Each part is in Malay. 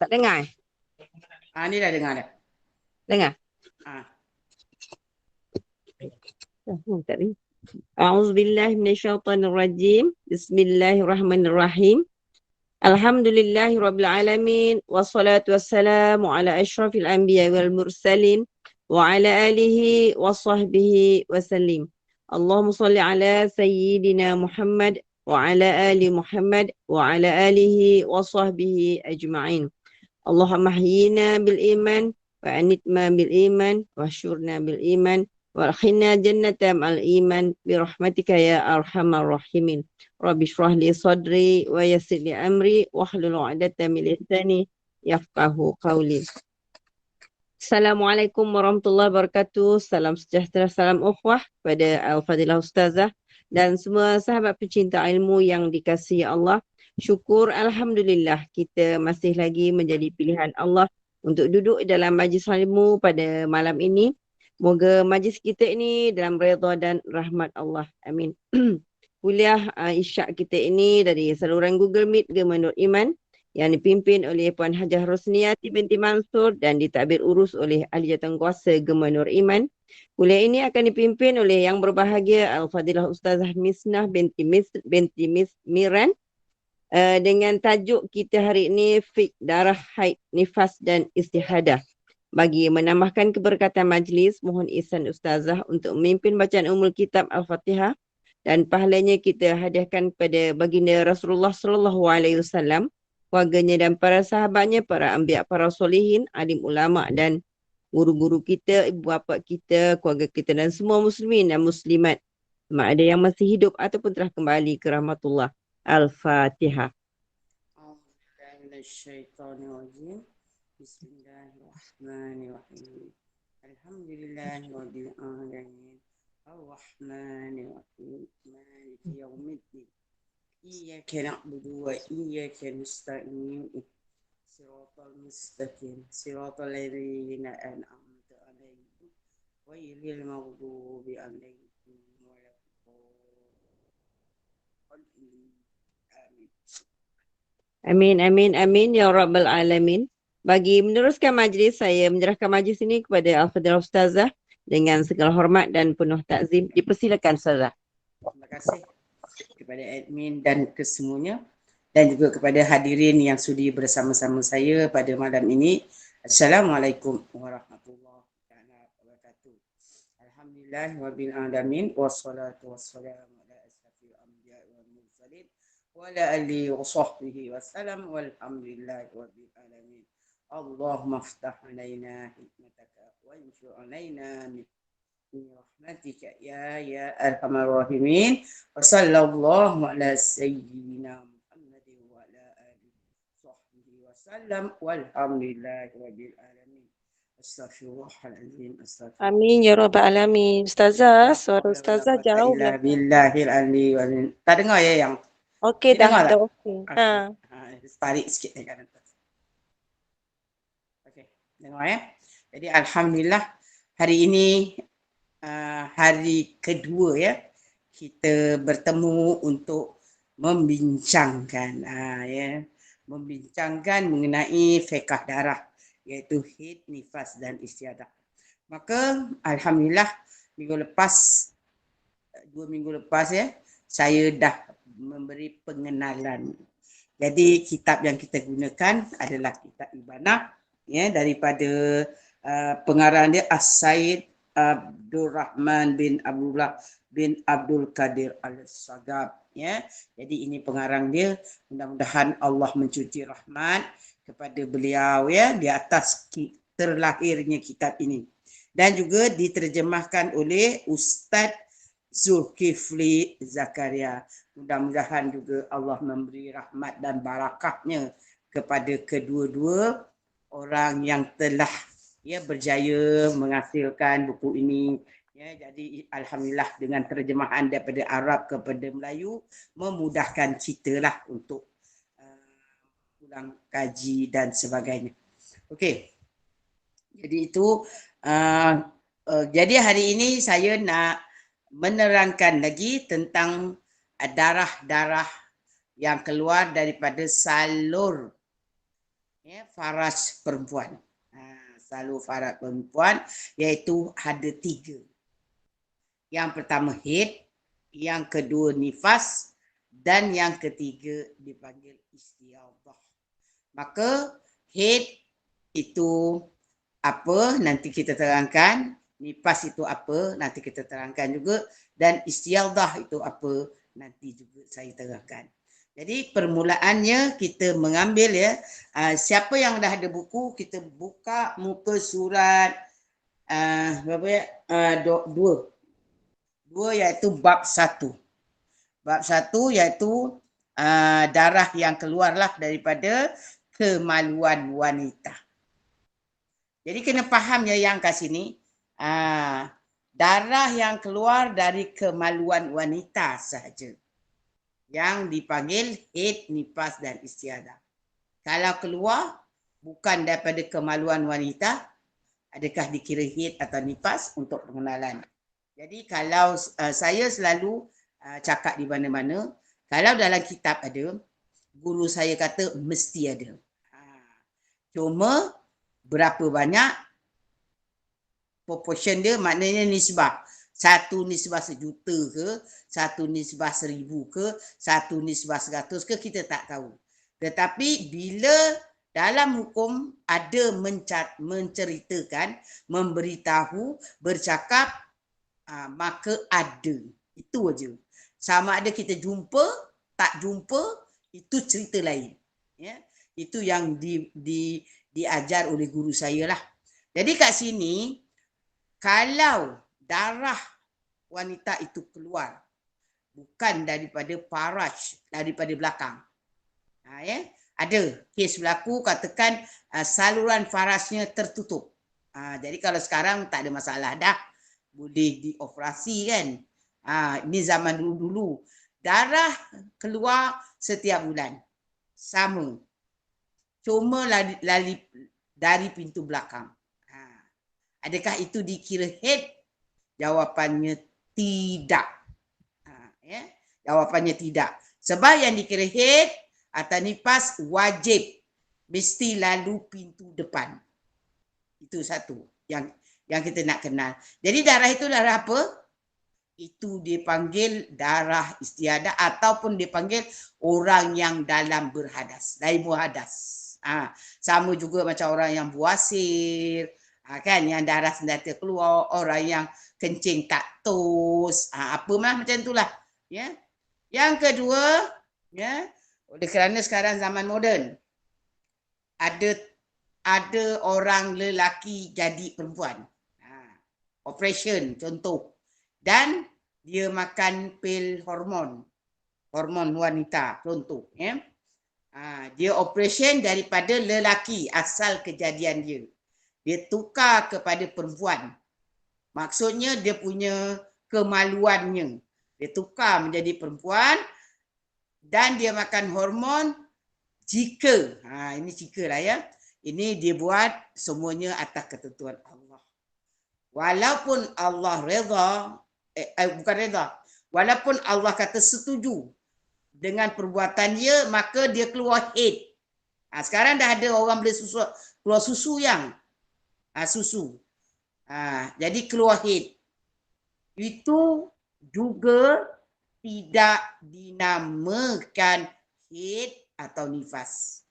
Tak dengar eh? Ni dah dengar dah. Dengar? Ah. Tak dengar. A'udzubillahi minasyaitonirrajim. Bismillahirrahmanirrahim. Alhamdulillahirabbil alamin wassalatu wassalamu ala asyrafil anbiya'i wal mursalin wa ala alihi washabbihi wasallim. Allahumma shalli ala sayyidina Muhammad wa ala ali Muhammad wa ala alihi washabbihi ajma'in. Allahumma hayyina bil iman wa anitma bil iman wa syurna bil iman wa akhina jannata ma'al iman bi rahmatika ya arhamar rahimin. Rabbi shrah li sadri wa yassir li amri wahlul 'uqdatam min lisani yafqahu qawli. Assalamualaikum warahmatullahi wabarakatuh. Salam sejahtera, salam ukhuwah pada Al-Fadilah Ustazah dan semua sahabat pecinta ilmu yang dikasihi Allah. Syukur Alhamdulillah kita masih lagi menjadi pilihan Allah untuk duduk dalam majlis ilmu pada malam ini. Moga majlis kita ini dalam redha dan rahmat Allah. Amin. Kuliah Isyak kita ini dari saluran Google Meet Gema Nur Iman yang dipimpin oleh Puan Hajah Rosniati binti Mansur dan ditadbir urus oleh Ahli Jawatankuasa Gema Nur Iman. Kuliah ini akan dipimpin oleh yang berbahagia Al-Fadilah Ustazah Misnah binti Miran dengan tajuk kita hari ini Fiqh Darah Haid, Nifas dan Istihadah. Bagi menambahkan keberkatan majlis, mohon ihsan Ustazah untuk memimpin bacaan umul kitab Al-Fatihah dan pahalanya kita hadiahkan pada baginda Rasulullah sallallahu alaihi wasallam, keluarganya dan para sahabatnya, para anbiya, para solihin, alim ulama dan guru-guru kita, ibu bapa kita, keluarga kita dan semua muslimin dan muslimat sama ada yang masih hidup ataupun telah kembali ke rahmatullah. Al-Fatihah. A'udzubillahi Bismillahirrahmanirrahim. Alhamdulillahirabbil alamin. Ar-Rahmanir-Rahim. Maliki yaumiddin. Iyyaka na'budu wa iyyaka nasta'in. Shiratal mustaqim. Shiratal ladzina an'amta 'alaihim ghairil maghdubi 'alaihim waladdallin. Amin, amin, amin ya Rabbal Alamin. Bagi meneruskan majlis, saya menyerahkan majlis ini kepada Al-Fadilah Ustazah dengan segala hormat dan penuh takzim. Dipersilakan Ustazah. Terima kasih kepada admin dan kesemuanya dan juga kepada hadirin yang sudi bersama-sama saya pada malam ini. Assalamualaikum warahmatullahi wabarakatuh. Alhamdulillah wabil alamin wassalatu wassalamu ala asyrafil anbiya'i wal mursalin wa ala alihi wa sahbihi wassalam walhamdulillahi wabil alamin. Allahumma aftah alaina hikmataka wa insur alaina min rahmatika ya arhamar rahimin. Wa sallallahu ala sayyidina Muhammadin wa ala alihi sahbihi wasallam walhamdulillahi rabbil alamin. Astaghfirullahalazim. Amin ya Rabbal Alamin. Ustazah, suara Ustazah jauh ya. Billahil ali wal. Tak dengar ya yang? Okey dah, Dengar tak? dah okey. Ha. Tarik sikit dekat atas. Okey, dengar ya. Jadi alhamdulillah hari ini hari kedua ya kita bertemu untuk membincangkan membincangkan mengenai fiqh darah iaitu haid, nifas dan istiadah. Maka alhamdulillah minggu lepas 2 minggu lepas ya saya dah memberi pengenalan. Jadi kitab yang kita gunakan adalah kitab Ibanah ya daripada pengarang dia As-Said Abdul Rahman bin Abdullah bin Abdul Qadir Al-Sagab ya. Jadi ini pengarang dia, mudah-mudahan Allah mencuci rahmat kepada beliau ya di atas terlahirnya kitab ini. Dan juga diterjemahkan oleh Ustaz Zulkifli Zakaria. Mudah-mudahan juga Allah memberi rahmat dan barakahnya kepada kedua-dua orang yang telah berjaya menghasilkan buku ini ya. Jadi alhamdulillah dengan terjemahan daripada Arab kepada Melayu memudahkan kita lah untuk ulang kaji dan sebagainya. Okey. Jadi itu jadi hari ini saya nak menerangkan lagi tentang darah-darah yang keluar daripada salur Ya, faraj perempuan. Selalu faraj perempuan iaitu ada 3. Yang pertama haid, yang kedua nifas, dan yang ketiga dipanggil istiadah. Maka haid itu apa nanti kita terangkan, nifas itu apa nanti kita terangkan juga, dan istiadah itu apa nanti juga saya terangkan. Jadi permulaannya kita mengambil ya, siapa yang dah ada buku kita buka muka surat berapa ya? 2 iaitu bab 1. Bab 1 iaitu darah yang keluarlah daripada kemaluan wanita. Jadi kena faham ya yang kat sini, darah yang keluar dari kemaluan wanita sahaja yang dipanggil haid, nifas dan istiadah. Kalau keluar bukan daripada kemaluan wanita, adakah dikira haid atau nifas untuk pengenalan. Jadi kalau saya selalu cakap di mana-mana, kalau dalam kitab ada, guru saya kata mesti ada. Cuma berapa banyak proportion dia, maknanya nisbah. 1 nisbah 1 juta ke, 1 nisbah 1000 ke, 1 nisbah 100 ke, kita tak tahu. Tetapi bila dalam hukum ada menceritakan, memberitahu, bercakap, maka ada. Itu aja. Sama ada kita jumpa, tak jumpa, itu cerita lain. Ya, itu yang diajar oleh guru saya lah. Jadi kat sini, kalau darah wanita itu keluar, bukan daripada faraj, daripada belakang. Ya, ada kes berlaku, katakan saluran farajnya tertutup. Jadi kalau sekarang tak ada masalah dah, boleh dioperasi kan. Ini zaman dulu-dulu. Darah keluar setiap bulan. Sama. Cuma lari dari pintu belakang. Adakah itu dikira haid? Jawapannya tidak. Ya? Jawapannya tidak. Sebab yang dikira haid atau nifas wajib mesti lalu pintu depan. Itu satu yang kita nak kenal. Jadi darah itu darah apa? Itu dipanggil darah istiadah ataupun dipanggil orang yang dalam berhadas, daimu hadas. Sama juga macam orang yang buasir, kan, yang darah senjata keluar, orang yang kencing tak tos, apa macam itulah. Ya. Yang kedua, ya, oleh kerana sekarang zaman moden, ada orang lelaki jadi perempuan, operation contoh, dan dia makan pil hormon wanita contoh, ya. Dia operation daripada lelaki, asal kejadian dia tukar kepada perempuan. Maksudnya dia punya kemaluannya, dia tukar menjadi perempuan dan dia makan hormon jika, ini jika lah ya, ini dia buat semuanya atas ketentuan Allah. Walaupun Allah reda, bukan reda, walaupun Allah kata setuju dengan perbuatan dia, maka dia keluar haid. Sekarang dah ada orang boleh keluar susu yang susu. Jadi keluar haid. Itu juga tidak dinamakan haid atau nifas.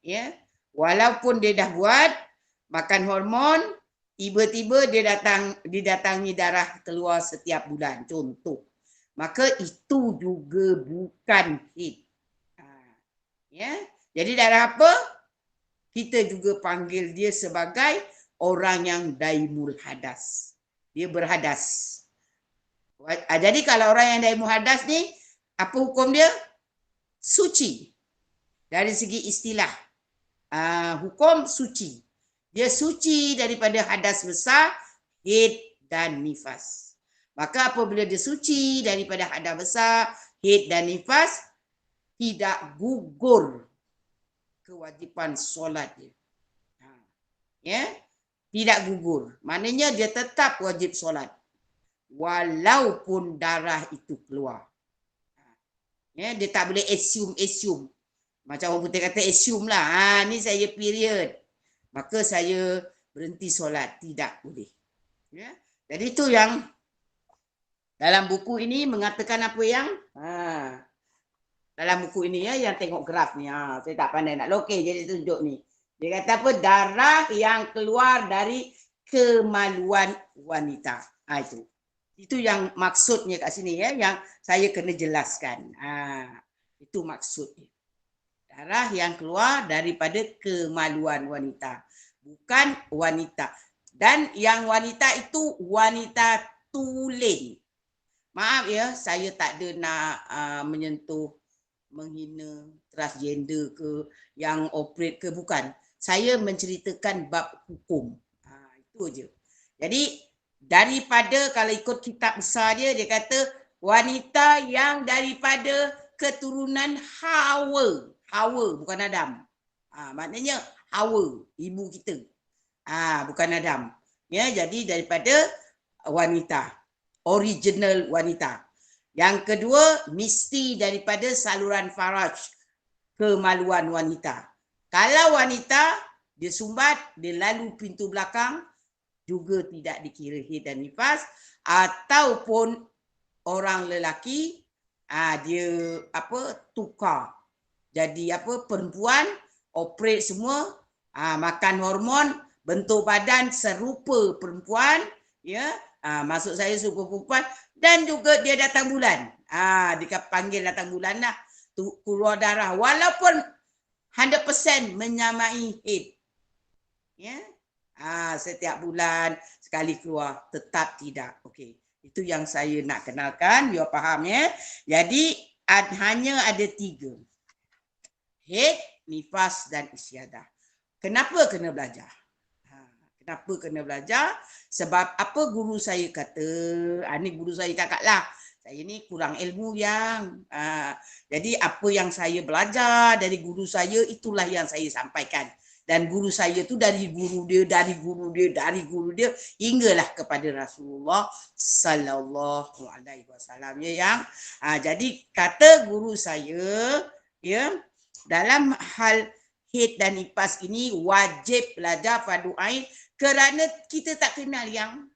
Ya, walaupun dia dah buat makan hormon, tiba-tiba dia didatangi darah keluar setiap bulan contoh, maka itu juga bukan haid. Ya, jadi darah apa? Kita juga panggil dia sebagai orang yang daimul hadas. Dia berhadas. Jadi kalau orang yang daimul hadas ni, apa hukum dia? Suci. Dari segi istilah, hukum suci. Dia suci daripada hadas besar, haid dan nifas. Maka apabila dia suci daripada hadas besar, haid dan nifas, tidak gugur kewajipan solat dia. Ya, tidak gugur. Maknanya dia tetap wajib solat walaupun darah itu keluar. Ya, dia tak boleh assume. Macam orang putih kata assume lah. Ni saya period. Maka saya berhenti solat. Tidak boleh. Ya. Jadi itu yang dalam buku ini mengatakan apa yang dalam buku ini ya, yang tengok graf ni. Saya tak pandai nak lokeh jadi tunjuk ni. Dia kata apa? Darah yang keluar dari kemaluan wanita. Itu yang maksudnya kat sini ya, yang saya kena jelaskan. Itu maksudnya. Darah yang keluar daripada kemaluan wanita. Bukan wanita. Dan yang wanita itu wanita tulen. Maaf ya, saya tak ada nak menyentuh, menghina transgender ke, yang operate ke, bukan. Saya menceritakan bab hukum. Itu je. Jadi daripada, kalau ikut kitab besar dia kata wanita yang daripada keturunan Hawa. Hawa bukan Adam. Maknanya Hawa, ibu kita. Bukan Adam. Ya, jadi daripada wanita, original wanita. Yang kedua, mesti daripada saluran faraj, kemaluan wanita. Kalau wanita dia sumbat, dia lalu pintu belakang, juga tidak dikira haid dan nifas. Ataupun orang lelaki dia tukar jadi perempuan, operate semua, makan hormon, bentuk badan serupa perempuan, ya, maksud saya serupa perempuan, dan juga dia datang bulan. Dia panggil datang bulan lah, keluar darah walaupun 100% menyamai haid. Ya. Setiap bulan sekali keluar, tetap tidak. Okey. Itu yang saya nak kenalkan, biar faham ya. Jadi hanya ada 3. Haid, nifas dan istiadah. Kenapa kena belajar? Kenapa kena belajar? Sebab apa guru saya kata, ni guru saya kakaklah. Saya ni kurang ilmu yang. Jadi apa yang saya belajar dari guru saya, itulah yang saya sampaikan. Dan guru saya tu dari guru dia hinggalah kepada Rasulullah sallallahu alaihi wasallam ya yang. Jadi kata guru saya ya, dalam hal haid dan nifas ini wajib belajar fardu ain kerana kita tak kenal yang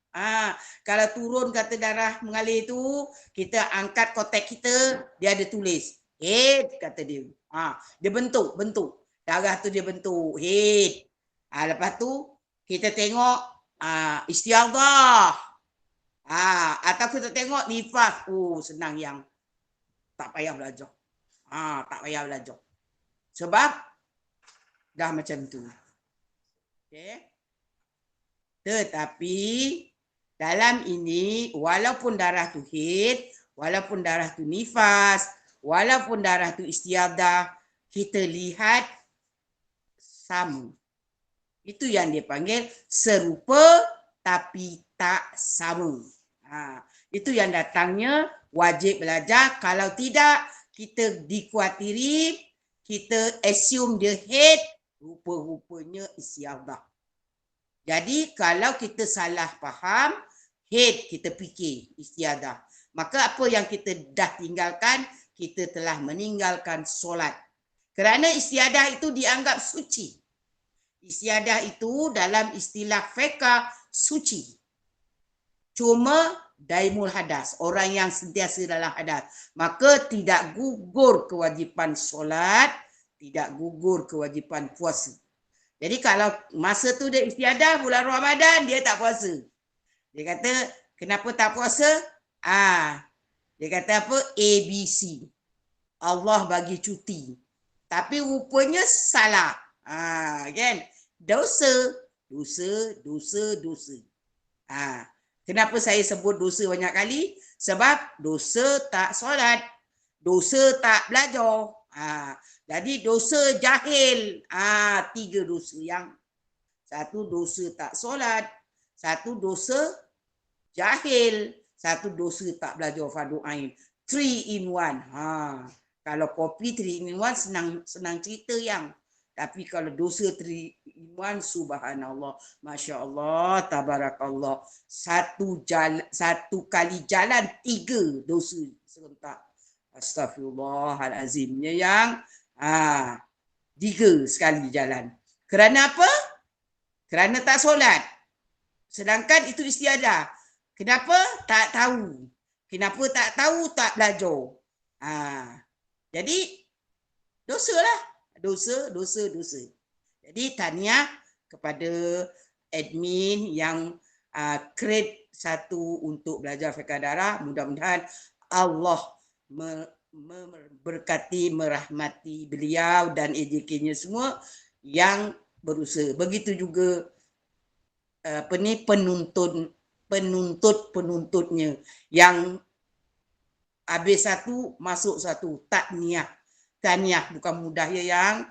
kalau turun kata darah mengalir tu, kita angkat kotak kita, dia ada tulis haid kata dia. Dia bentuk darah tu, dia bentuk haid. Lepas tu kita tengok istiadah. Atau kita tengok nifas. Senang yang. Tak payah belajar. Tak payah belajar. Sebab dah macam tu. Okay. Tetapi dalam ini walaupun darah tu haid, walaupun darah tu nifas, walaupun darah tu istiadah, kita lihat sama. Itu yang dia panggil serupa tapi tak sama. Itu yang datangnya wajib belajar. Kalau tidak, kita dikhawatiri, kita assume dia haid, rupa-rupanya istiadah. Jadi kalau kita salah faham, haid kita fikir istiadah. Maka apa yang kita dah tinggalkan, kita telah meninggalkan solat. Kerana istiadah itu dianggap suci. Istiadah itu dalam istilah fiqh suci. Cuma daimul hadas, orang yang sentiasa dalam hadas. Maka tidak gugur kewajipan solat, tidak gugur kewajipan puasa. Jadi kalau masa tu dia istiadah bulan Ramadan, dia tak puasa. Dia kata, kenapa tak puasa? Dia kata apa? ABC. Allah bagi cuti. Tapi rupanya salah. Kan? Dosa. Kenapa saya sebut dosa banyak kali? Sebab dosa tak solat. Dosa tak belajar. Jadi dosa jahil. 3 dosa yang. Satu dosa tak solat. Satu dosa jahil. Satu dosa tak belajar fardu ain. 3 in 1. Kalau kopi 3 in 1 senang cerita yang. Tapi kalau dosa 3 in 1, subhanallah, masya Allah, tabarakallah. Satu kali jalan 3 dosa serentak. Astaghfirullahalazimnya yang. 3 sekali jalan. Kerana apa? Kerana tak solat. Sedangkan itu istiadah. Kenapa? Tak tahu. Kenapa tak tahu? Tak belajar. Jadi dosa lah. Dosa. Jadi tahniah kepada admin yang create satu untuk belajar fiqh darah. Mudah-mudahan Allah memberkati, merahmati beliau dan AJK-nya semua yang berusaha. Begitu juga penuntutnya yang habis satu masuk satu. Tahniah bukan mudah ya yang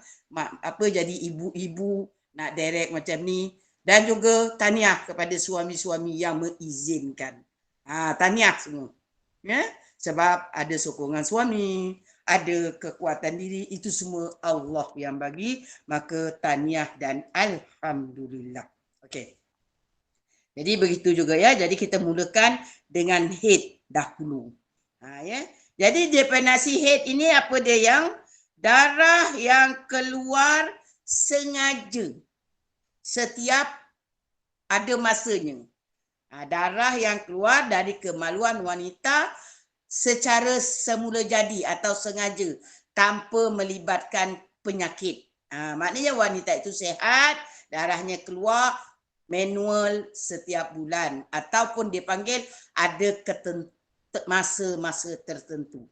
jadi ibu-ibu nak direct macam ni, dan juga tahniah kepada suami-suami yang mengizinkan. Tahniah semua. Ya, sebab ada sokongan suami, ada kekuatan diri, itu semua Allah yang bagi, maka tahniah dan alhamdulillah. Okey. Jadi begitu juga ya. Jadi kita mulakan dengan head dahulu. Ya. Jadi definisi head ini apa dia yang? Darah yang keluar sengaja setiap ada masanya. Darah yang keluar dari kemaluan wanita secara semula jadi atau sengaja tanpa melibatkan penyakit. Maknanya wanita itu sehat, darahnya keluar manual setiap bulan ataupun dipanggil ada masa-masa tertentu.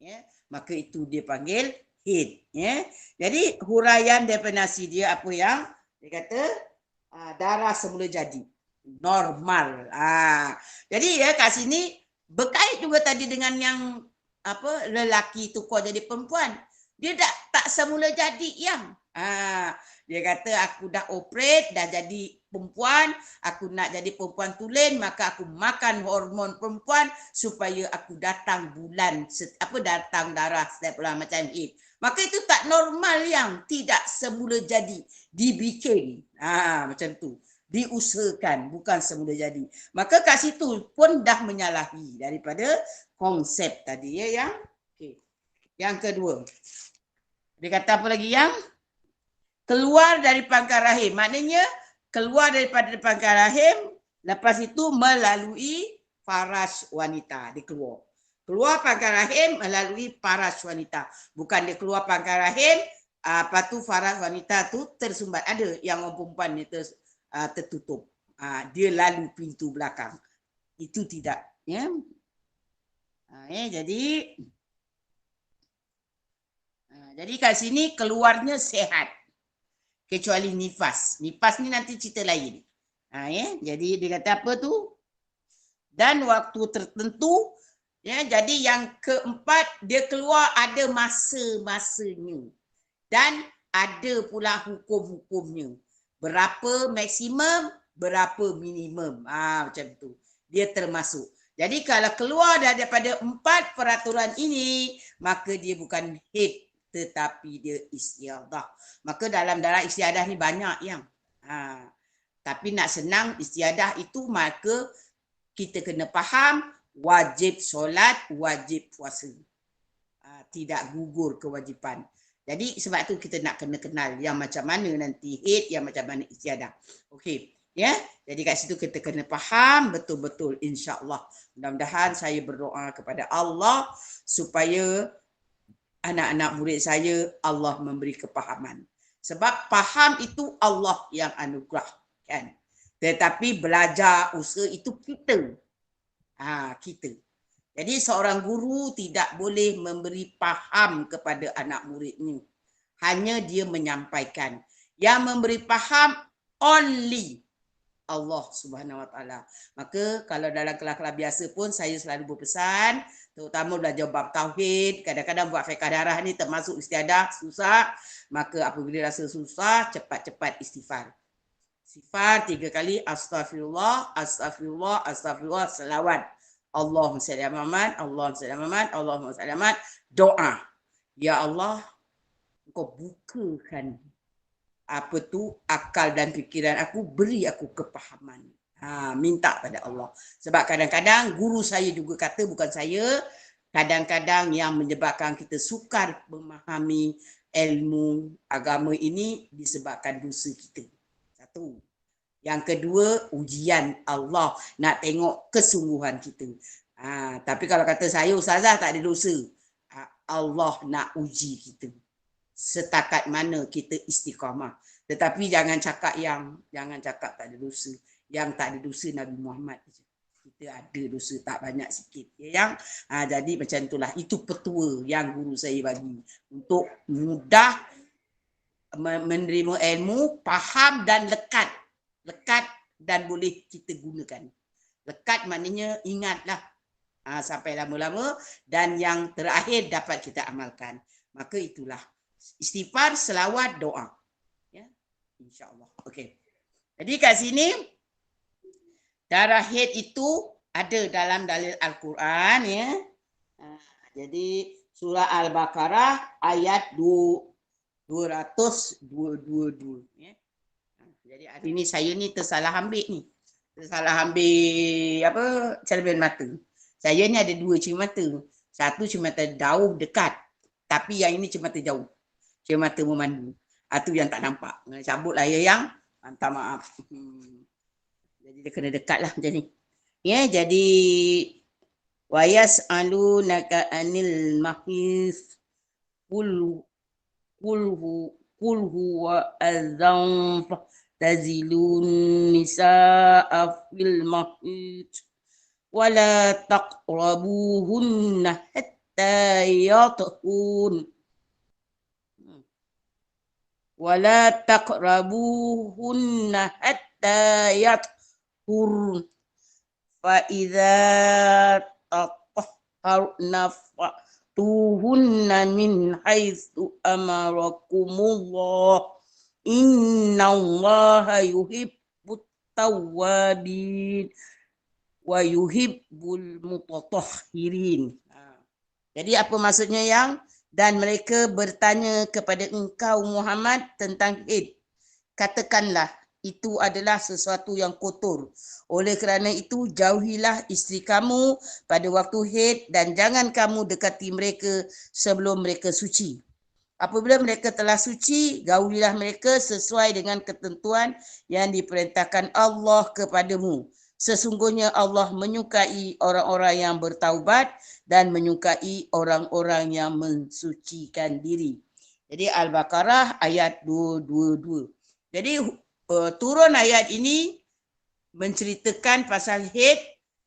Ya, maka itu dipanggil head. Ya. Jadi huraian definisi dia apa yang dia kata darah semula jadi normal. Jadi ya kat sini berkait juga tadi dengan yang lelaki tukar jadi perempuan. Dia tak semula jadi yang. Dia kata aku dah operate, dah jadi perempuan, aku nak jadi perempuan tulen, maka aku makan hormon perempuan supaya aku datang bulan, datang darah setiap bulan macam ini. Maka itu tak normal yang tidak semula jadi, dibikin. Macam tu. Diusahakan, bukan semula jadi. Maka kat situ pun dah menyalahi daripada konsep tadi ya yang. Okay. Yang kedua. Dia kata apa lagi yang? Keluar dari pangkal rahim. Maknanya keluar daripada pangkal rahim, lepas itu melalui faras wanita. Dia keluar. Keluar pangkal rahim melalui faras wanita. Bukan dia keluar pangkal rahim, apa tu faras wanita tu tersumbat. Ada yang orang perempuan ni tertutup. Dia lalu pintu belakang. Itu tidak. Ya. Jadi kat sini keluarnya sehat. Kecuali nifas. Nifas ni nanti cerita lain. Jadi dia kata apa tu? Dan waktu tertentu, ya, jadi yang keempat, dia keluar ada masa-masanya. Dan ada pula hukum-hukumnya. Berapa maksimum, berapa minimum. Macam tu. Dia termasuk. Jadi kalau keluar daripada 4 peraturan ini, maka dia bukan haid, tetapi dia istiadah. Maka dalam darah istiadah ni banyak yang. Tapi nak senang istiadah itu, maka kita kena faham wajib solat, wajib puasa. Tidak gugur kewajipan. Jadi sebab tu kita nak kena kenal yang macam mana nanti haid, yang macam mana istiadah. Okey. Ya, jadi kat situ kita kena faham betul-betul, insya-Allah. Mudah-mudahan saya berdoa kepada Allah supaya anak-anak murid saya Allah memberi kepahaman. Sebab faham itu Allah yang anugerahkan. Tetapi belajar usaha itu kita. Kita. Jadi seorang guru tidak boleh memberi faham kepada anak muridnya. Hanya dia menyampaikan. Yang memberi faham only Allah Subhanahu Wa Taala. Maka kalau dalam kelas-kelas biasa pun saya selalu berpesan, terutama belajar bab tauhid, kadang-kadang buat fiqh darah ni termasuk istiadah susah, maka apabila rasa susah cepat-cepat istighfar. Istighfar 3 kali, astagfirullah, astagfirullah, astagfirullah, selawat. Allahumma salli ala Muhammad, Allahumma salli ala Muhammad, Allahumma salli ala Muhammad. Doa. Ya Allah, Engkau bukakan apa tu akal dan fikiran aku, beri aku kepahaman. Minta pada Allah. Sebab kadang-kadang guru saya juga kata, bukan saya, kadang-kadang yang menyebabkan kita sukar memahami ilmu agama ini disebabkan dosa kita. Satu. Yang kedua, ujian Allah. Nak tengok kesungguhan kita. Tapi kalau kata saya, Ustazah tak ada dosa. Allah nak uji kita. Setakat mana kita istiqamah. Tetapi jangan cakap tak ada dosa. Yang tak ada dosa Nabi Muhammad. Kita ada dosa tak banyak sikit. Jadi macam itulah. Itu petua yang guru saya bagi. Untuk mudah menerima ilmu, faham dan lekat. Lekat dan boleh kita gunakan. Lekat maknanya ingatlah. Sampai lama-lama. Dan yang terakhir dapat kita amalkan. Maka itulah. Istighfar, selawat, doa. Ya, InsyaAllah. Okey. Jadi kat sini, darah haid itu ada dalam dalil Al-Quran. Ya. Jadi surah Al-Baqarah ayat 222. Ya. Jadi hari ni saya ni tersalah ambil ni. Tersalah ambil cermin mata. Saya ni ada 2 cermin mata. Satu cermin mata jauh dekat. Tapi yang ini cermin mata jauh. Cermin mata memandu. Itu yang tak nampak. Cabutlah ya yang. Minta maaf. Jadi dia kena dekat lah macam ni. Ya, jadi wa yas'alunaka anil mahis qul huwa azam tazilun nisaa fil mahis wala taqrabuhunna hatta yatahun wala taqrabuhunna hatta yatahun fa idza tatahharna fa'tuhunna min haitsu amarakumullah innallaha yuhibbut tawwabin wa yuhibbul mutatahhirin. Jadi apa maksudnya yang dan mereka bertanya kepada engkau Muhammad tentang haid. Katakanlah itu adalah sesuatu yang kotor. Oleh kerana itu jauhilah isteri kamu pada waktu haid dan jangan kamu dekati mereka sebelum mereka suci. Apabila mereka telah suci, gaulilah mereka sesuai dengan ketentuan yang diperintahkan Allah kepadamu. Sesungguhnya Allah menyukai orang-orang yang bertaubat dan menyukai orang-orang yang mensucikan diri. Jadi Al-Baqarah ayat 222. Jadi turun ayat ini menceritakan pasal haid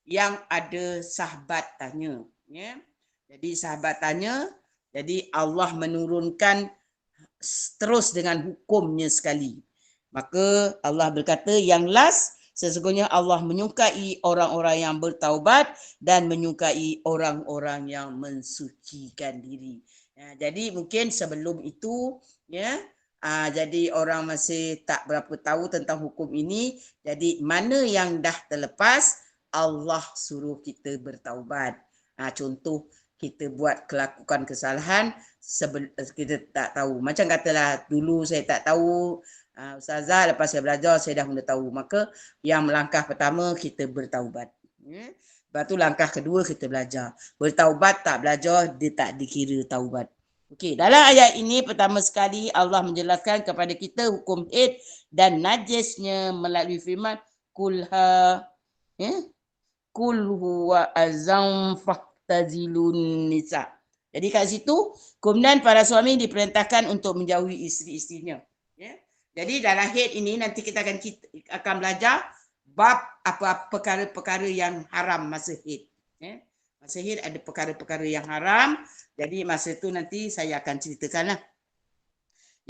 yang ada sahabat tanya. Ya. Jadi sahabat tanya, jadi Allah menurunkan terus dengan hukumnya sekali. Maka Allah berkata yang last, sesungguhnya Allah menyukai orang-orang yang bertaubat dan menyukai orang-orang yang mensucikan diri. Ya, jadi mungkin sebelum itu, ya, jadi orang masih tak berapa tahu tentang hukum ini. Jadi mana yang dah terlepas, Allah suruh kita bertaubat. Contoh kita buat kelakukan kesalahan, kita tak tahu. Macam katalah dulu saya tak tahu, Ustazah, lepas saya belajar, saya dah mula tahu. Maka yang langkah pertama, kita bertaubat. Lepas tu langkah kedua, kita belajar. Bertaubat tak belajar, dia tak dikira taubat. Okey, dalam ayat ini pertama sekali Allah menjelaskan kepada kita hukum haid dan najisnya melalui firman kulha, kul huwa azam fahtazilun nisa. Jadi kat situ, kemudian para suami diperintahkan untuk menjauhi isteri-isterinya. Ya. Jadi dalam haid ini nanti kita akan belajar bab apa perkara-perkara yang haram masa haid. Ya. Masa haid ada perkara-perkara yang haram. Jadi masa tu nanti saya akan ceritakanlah.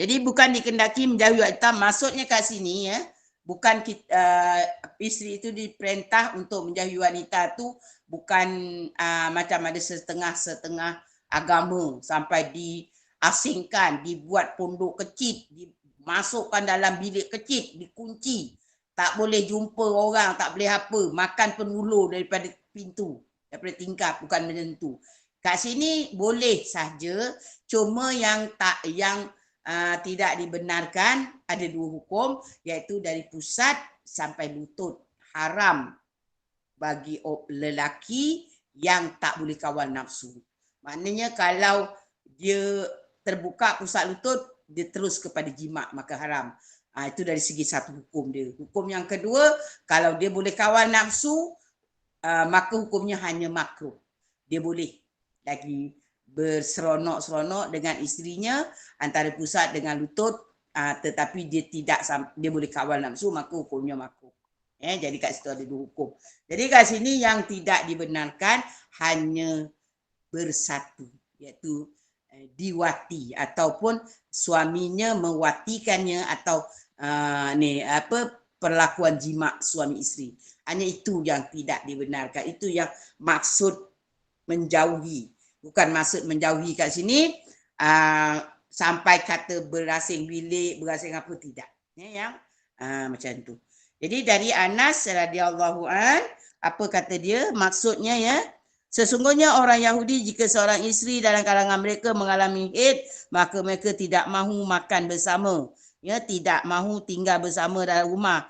Jadi bukan dikendaki menjauhi wanita. Maksudnya kat sini ya, bukan isteri itu diperintah untuk menjauhi wanita tu bukan macam ada setengah-setengah agama sampai diasingkan, dibuat pondok kecil, masukkan dalam bilik kecil, dikunci. Tak boleh jumpa orang, tak boleh apa. Makan penulur daripada pintu, daripada tingkap, bukan macam tu. Kat sini boleh saja, cuma yang tidak dibenarkan ada 2 hukum, iaitu dari pusat sampai lutut. Haram bagi lelaki yang tak boleh kawal nafsu. Maknanya kalau dia terbuka pusat lutut, dia terus kepada jima, maka haram. Itu dari segi satu hukum dia. Hukum yang kedua, kalau dia boleh kawal nafsu, maka hukumnya hanya makruh. Dia boleh lagi berseronok-seronok dengan isterinya antara pusat dengan lutut, tetapi dia boleh kawal nafsu, maka hukumnya makruh. Jadi kat situ ada dua hukum. Jadi kat sini yang tidak dibenarkan hanya bersatu, iaitu diwati ataupun suaminya mewatikannya atau perlakuan jima suami isteri. Hanya itu yang tidak dibenarkan. Itu yang maksud menjauhi. Bukan maksud menjauhi kat sini sampai kata berasing bilik, berasing apa, tidak. Yang macam tu. Jadi dari Anas radhiyallahu an, apa kata dia? Maksudnya ya, sesungguhnya orang Yahudi jika seorang isteri dalam kalangan mereka mengalami haid, maka mereka tidak mahu makan bersama. Ya, tidak mahu tinggal bersama dalam rumah.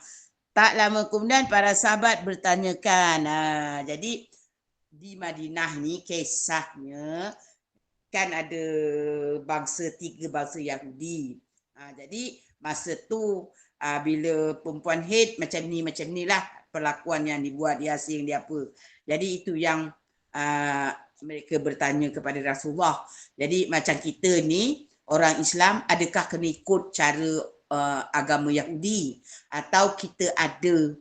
Tak lama kemudian para sahabat bertanyakan. Jadi di Madinah ni kisahnya kan ada tiga bangsa Yahudi. Jadi masa tu bila perempuan haid macam ni lah perlakuan yang dibuat, dia asing, dia apa. Jadi itu yang mereka bertanya kepada Rasulullah. Jadi macam kita ni orang Islam, adakah kena ikut cara agama Yahudi atau kita ada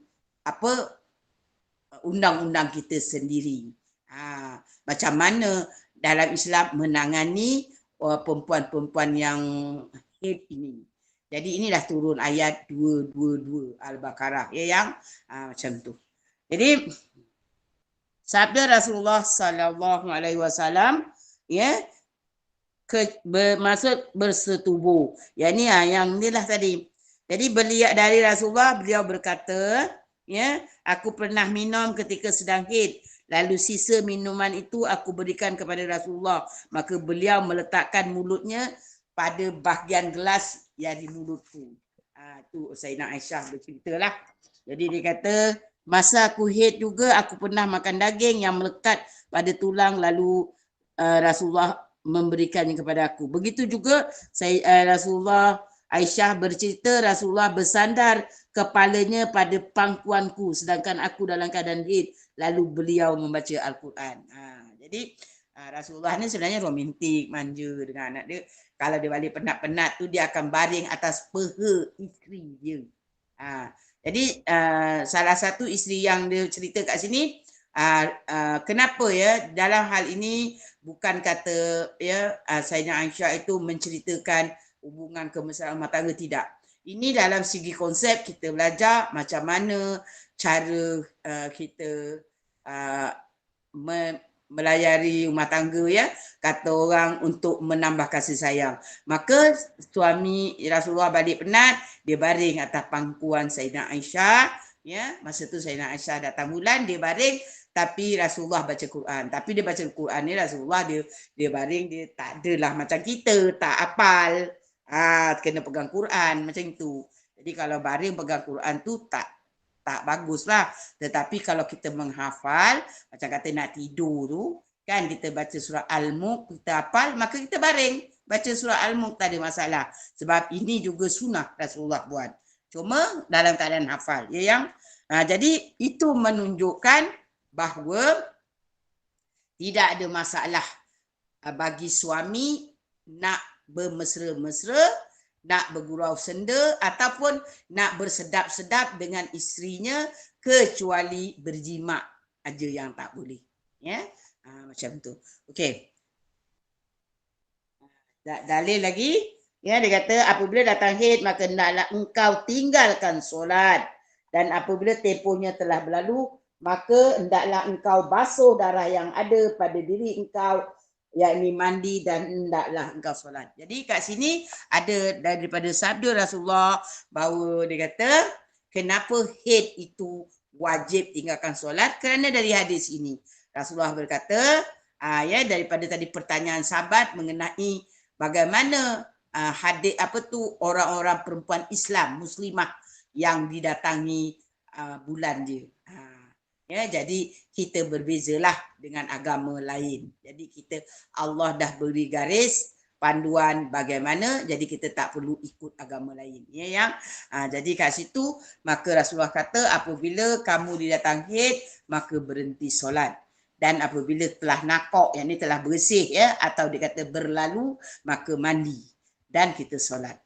undang-undang kita sendiri? Macam mana dalam Islam menangani perempuan-perempuan yang haid ini? Jadi inilah turun ayat 222 Al-Baqarah yang macam tu. Jadi sabda Rasulullah sallallahu alaihi wasallam bermaksud bersetubuh. Yang inilah tadi. Jadi dari Rasulullah, beliau berkata, aku pernah minum ketika sedang haid. Lalu sisa minuman itu aku berikan kepada Rasulullah. Maka beliau meletakkan mulutnya pada bahagian gelas yang di mulutku. Itu Sayyidina Aisyah berceritalah. Jadi dia kata, masa aku haid juga aku pernah makan daging yang melekat pada tulang, lalu Rasulullah memberikannya kepada aku. Begitu juga Rasulullah, Aisyah bercerita, Rasulullah bersandar kepalanya pada pangkuanku sedangkan aku dalam keadaan haid, lalu beliau membaca Al-Quran. Jadi Rasulullah ni sebenarnya romantik, manja dengan anak dia. Kalau dia balik penat-penat tu, dia akan baring atas peha isteri dia. Jadi salah satu isteri yang dia cerita kat sini, kenapa dalam hal ini bukan kata Sayyidina Aisyah itu menceritakan hubungan kemesraan rumah tangga, tidak. Ini dalam segi konsep kita belajar macam mana cara kita melayari rumah tangga, kata orang, untuk menambah kasih sayang. Maka suami Rasulullah balik penat, dia baring atas pangkuan Sayyidina Aisyah. Masa tu Sayyidina Aisyah datang bulan, dia baring, tapi Rasulullah baca Quran. Tapi dia baca Quran ni, Rasulullah dia baring, dia tak adalah macam kita, tak hafal. Kena pegang Quran macam tu. Jadi kalau baring pegang Quran tu tak baguslah. Tetapi kalau kita menghafal, macam kata nak tidur tu, kan kita baca surah Al-Mulk, kita hafal, maka kita baring baca surah Al-Mulk, tak ada masalah. Sebab ini juga sunnah Rasulullah buat. Cuma dalam keadaan hafal. Jadi itu menunjukkan bahawa tidak ada masalah bagi suami nak bermesra-mesra, nak bergurau senda ataupun nak bersedap-sedap dengan isterinya, kecuali berjima aja yang tak boleh. Macam tu. Okey. Dalil lagi, dia kata apabila datang haid maka hendaklah engkau tinggalkan solat, dan apabila tempohnya telah berlalu maka hendaklah engkau basuh darah yang ada pada diri engkau, yakni mandi, dan hendaklah engkau solat. Jadi kat sini ada daripada sabda Rasulullah bahawa dia kata kenapa haid itu wajib tinggalkan solat, kerana dari hadis ini Rasulullah berkata daripada tadi pertanyaan sahabat mengenai bagaimana orang-orang perempuan Islam muslimah yang didatangi bulan dia. Jadi kita berbezalah dengan agama lain. Jadi Allah dah beri garis panduan bagaimana, jadi kita tak perlu ikut agama lain. Ya, yang jadi kat situ maka Rasulullah kata apabila kamu didatang haid maka berhenti solat. Dan apabila telah nakok, yang ni telah bersih ya, atau dia kata berlalu, maka mandi dan kita solat.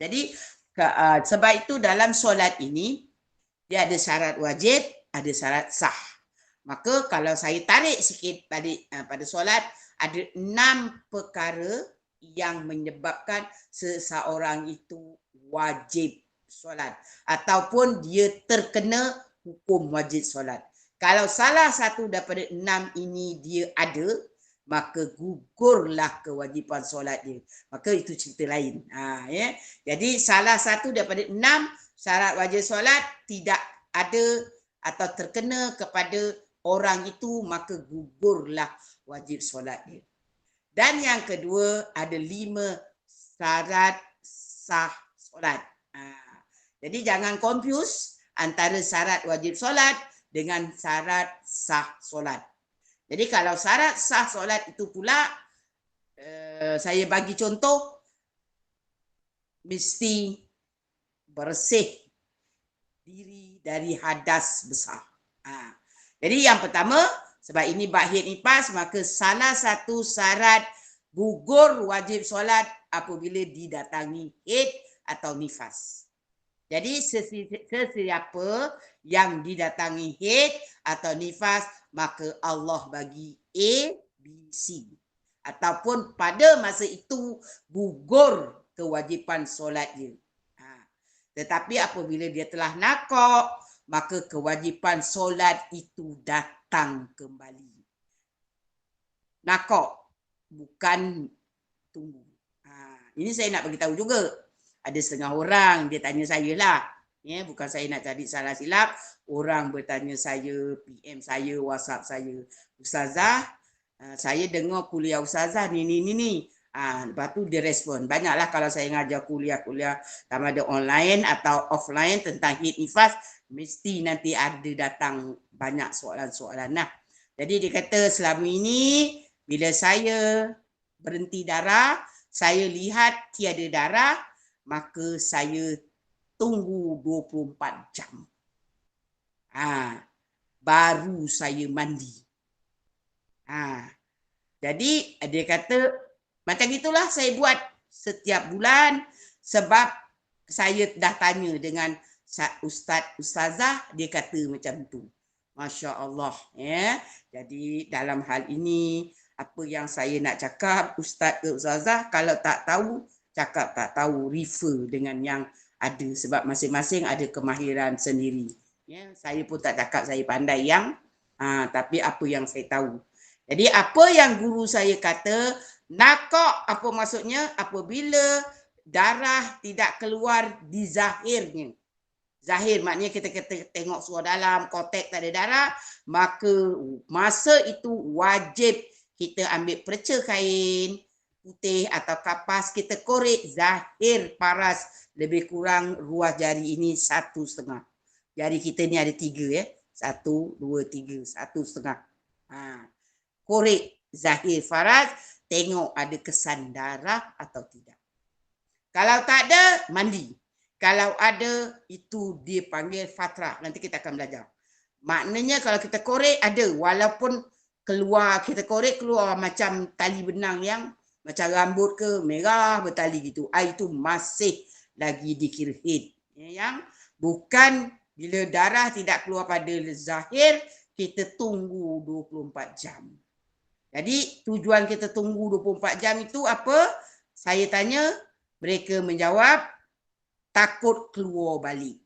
Jadi sebab itu dalam solat ini dia ada syarat wajib, ada syarat sah. Maka kalau saya tarik sikit pada solat, ada 6 perkara yang menyebabkan seseorang itu wajib solat ataupun dia terkena hukum wajib solat. Kalau salah satu daripada 6 ini dia ada, maka gugurlah kewajipan solat dia. Maka itu cerita lain. Ya. Jadi salah satu daripada 6 syarat wajib solat tidak ada atau terkena kepada orang itu, maka gugurlah wajib solat dia. Dan yang kedua, ada 5 syarat sah solat. Jadi jangan confuse antara syarat wajib solat dengan syarat sah solat. Jadi kalau syarat sah solat itu pula, saya bagi contoh, mesti bersih diri dari hadas besar. Jadi yang pertama, sebab ini bab haid nifas, maka salah satu syarat gugur wajib solat apabila didatangi haid atau nifas. Jadi sesiapa yang didatangi haid atau nifas, maka Allah bagi A, B, C. Ataupun pada masa itu gugur kewajipan solat dia. Tetapi apabila dia telah nakok, maka kewajipan solat itu datang kembali. Nakok, bukan tunggu. Ini saya nak bagi tahu juga. Ada setengah orang dia tanya saya lah. Ya, bukan saya nak cari salah silap. Orang bertanya saya, PM saya, WhatsApp saya. Ustazah, saya dengar kuliah Ustazah ni. Lepas tu dia respon. Banyaklah kalau saya ngajar kuliah-kuliah sama ada online atau offline tentang haid nifas, mesti nanti ada datang banyak soalan-soalan. Jadi dia kata selama ini bila saya berhenti darah, saya lihat tiada darah, maka saya tunggu 24 jam. Baru saya mandi. Jadi dia kata macam itulah saya buat setiap bulan sebab saya dah tanya dengan ustazah, dia kata macam tu. Masya Allah. Ya. Jadi dalam hal ini, apa yang saya nak cakap, ustaz ke ustazah, kalau tak tahu, cakap tak tahu, refer dengan yang ada. Sebab masing-masing ada kemahiran sendiri. Ya. Saya pun tak cakap saya pandai yang, tapi apa yang saya tahu. Jadi apa yang guru saya kata, nakok apa maksudnya? Apabila darah tidak keluar di zahirnya. Zahir maknanya kita tengok suara dalam, kotak tak ada darah, maka masa itu wajib kita ambil perca kain putih atau kapas, kita korek zahir paras lebih kurang ruas jari ini 1,5. Jari kita ni ada 3 ya. 1, 2, 3, 1,5. Korek zahir faras, tengok ada kesan darah atau tidak. Kalau tak ada, mandi. Kalau ada, itu dipanggil fatrah. Nanti kita akan belajar. Maknanya kalau kita korek ada, walaupun keluar, kita korek keluar macam tali benang yang macam rambut ke merah bertali gitu. Itu masih lagi dikira haid. Yang bukan bila darah tidak keluar pada zahir, kita tunggu 24 jam. Jadi tujuan kita tunggu 24 jam itu apa? Saya tanya, mereka menjawab, takut keluar balik.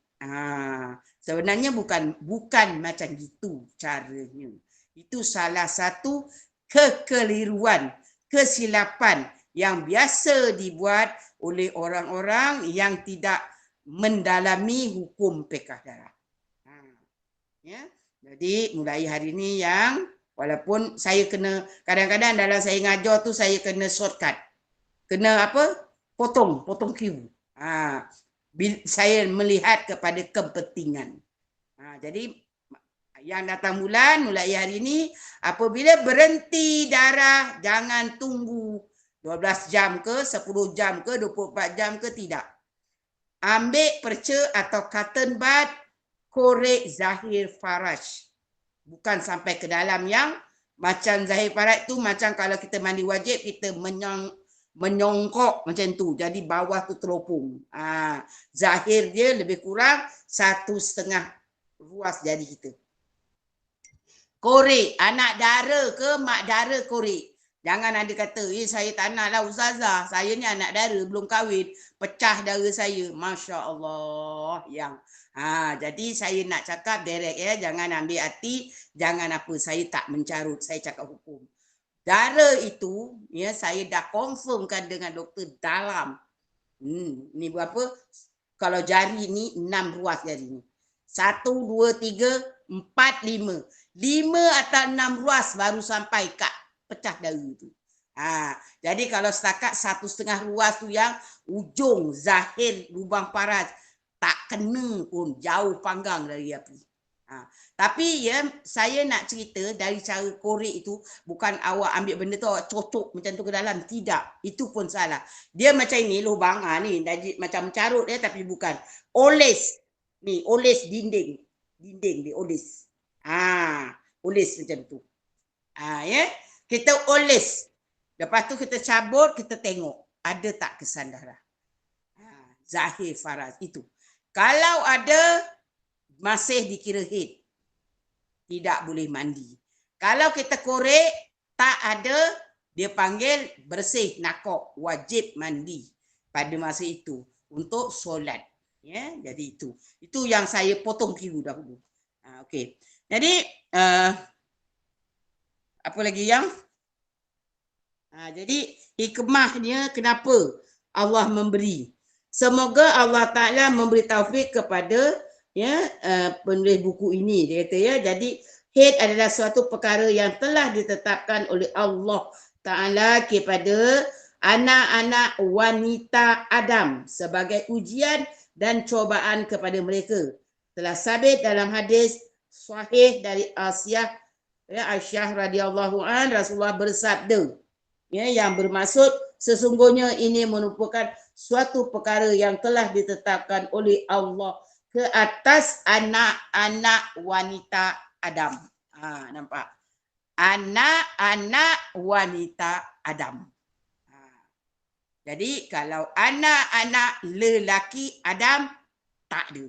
Sebenarnya bukan macam gitu caranya. Itu salah satu kekeliruan, kesilapan yang biasa dibuat oleh orang-orang yang tidak mendalami hukum pekah darah. Ya. Jadi mulai hari ini yang walaupun saya kena kadang-kadang dalam saya ngajar tu saya kena shortcut. Kena apa? Potong queue. Saya melihat kepada kepentingan. Jadi yang datang bulan mulai hari ini, apabila berhenti darah, jangan tunggu 12 jam ke, 10 jam ke, 24 jam ke, tidak. Ambil perca atau cotton bud, korek zahir faraj. Bukan sampai ke dalam yang macam zahir faraj tu macam kalau kita mandi wajib, kita menyongkok macam tu. Jadi bawah tu teropong. Zahir dia lebih kurang 1,5 ruas jari kita. Korek, anak dara ke mak dara korek. Jangan ada kata, saya tak nak lah ustazah. Saya ni anak dara, belum kahwin. Pecah dara saya. Masya Allah. Jadi saya nak cakap direct ya. Jangan ambil hati. Jangan apa. Saya tak mencarut. Saya cakap hukum. Dara itu, ya, saya dah confirmkan dengan doktor dalam. Ni berapa? Kalau jari ni, 6 ruas jari ni. 1, 2, 3, 4, 5. 5 atau 6 ruas baru sampai kat pecah dara tu. Jadi kalau setakat 1,5 ruas tu yang ujung zahir lubang paras, tak kena pun, jauh panggang dari api. Tapi ya, saya nak cerita dari cara korek itu, bukan awak ambil benda tu awak cocok macam tu ke dalam. Tidak, itu pun salah. Dia macam ini lubang, ni macam carut ya, tapi bukan. Oles, ni oles dinding dia oles. Oles macam tu. Ya, kita oles. Lepas tu kita cabut, kita tengok ada tak kesan darah. Zahir faraz itu. Kalau ada, masih dikira haid. Tidak boleh mandi. Kalau kita korek, tak ada, dia panggil bersih, nakok, wajib mandi pada masa itu untuk solat. Ya, jadi itu. Itu yang saya potong kiri dahulu. Okey. Jadi apa lagi yang? Jadi hikmahnya kenapa Allah memberi. Semoga Allah Ta'ala memberi taufik kepada penulis buku ini. Dia kata ya, jadi haid adalah suatu perkara yang telah ditetapkan oleh Allah Ta'ala kepada anak-anak wanita Adam sebagai ujian dan cobaan kepada mereka. Telah sabit dalam hadis sahih dari Aisyah radhiyallahu an, Rasulullah bersabda, yang bermaksud sesungguhnya ini merupakan suatu perkara yang telah ditetapkan oleh Allah ke atas anak-anak wanita Adam. Nampak? Anak-anak wanita Adam. Jadi kalau anak-anak lelaki Adam, tak ada.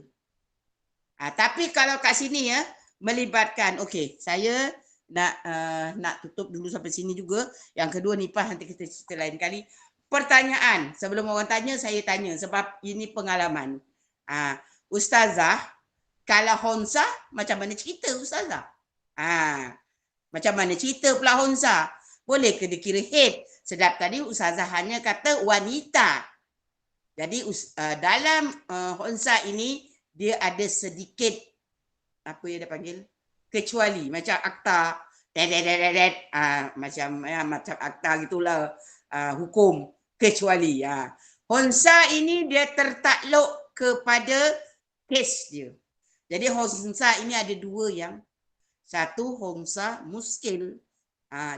Tapi kalau kat sini ya, melibatkan, okey, saya nak tutup dulu sampai sini juga. Yang kedua nifas nanti kita cerita lain kali. Pertanyaan, sebelum orang tanya, saya tanya sebab ini pengalaman. Ustazah, kalau Honsa, macam mana cerita Ustazah? Macam mana cerita pula Honsa? Boleh ke dikira haid? Sedap tadi Ustazah hanya kata wanita. Jadi dalam Honsa ini, dia ada sedikit, apa yang dia panggil? Kecuali, macam akta, macam akta gitulah, hukum, kecuali. Honsa ini dia tertakluk kepada kes dia. Jadi honsa ini ada dua yang. Satu honsa muskil.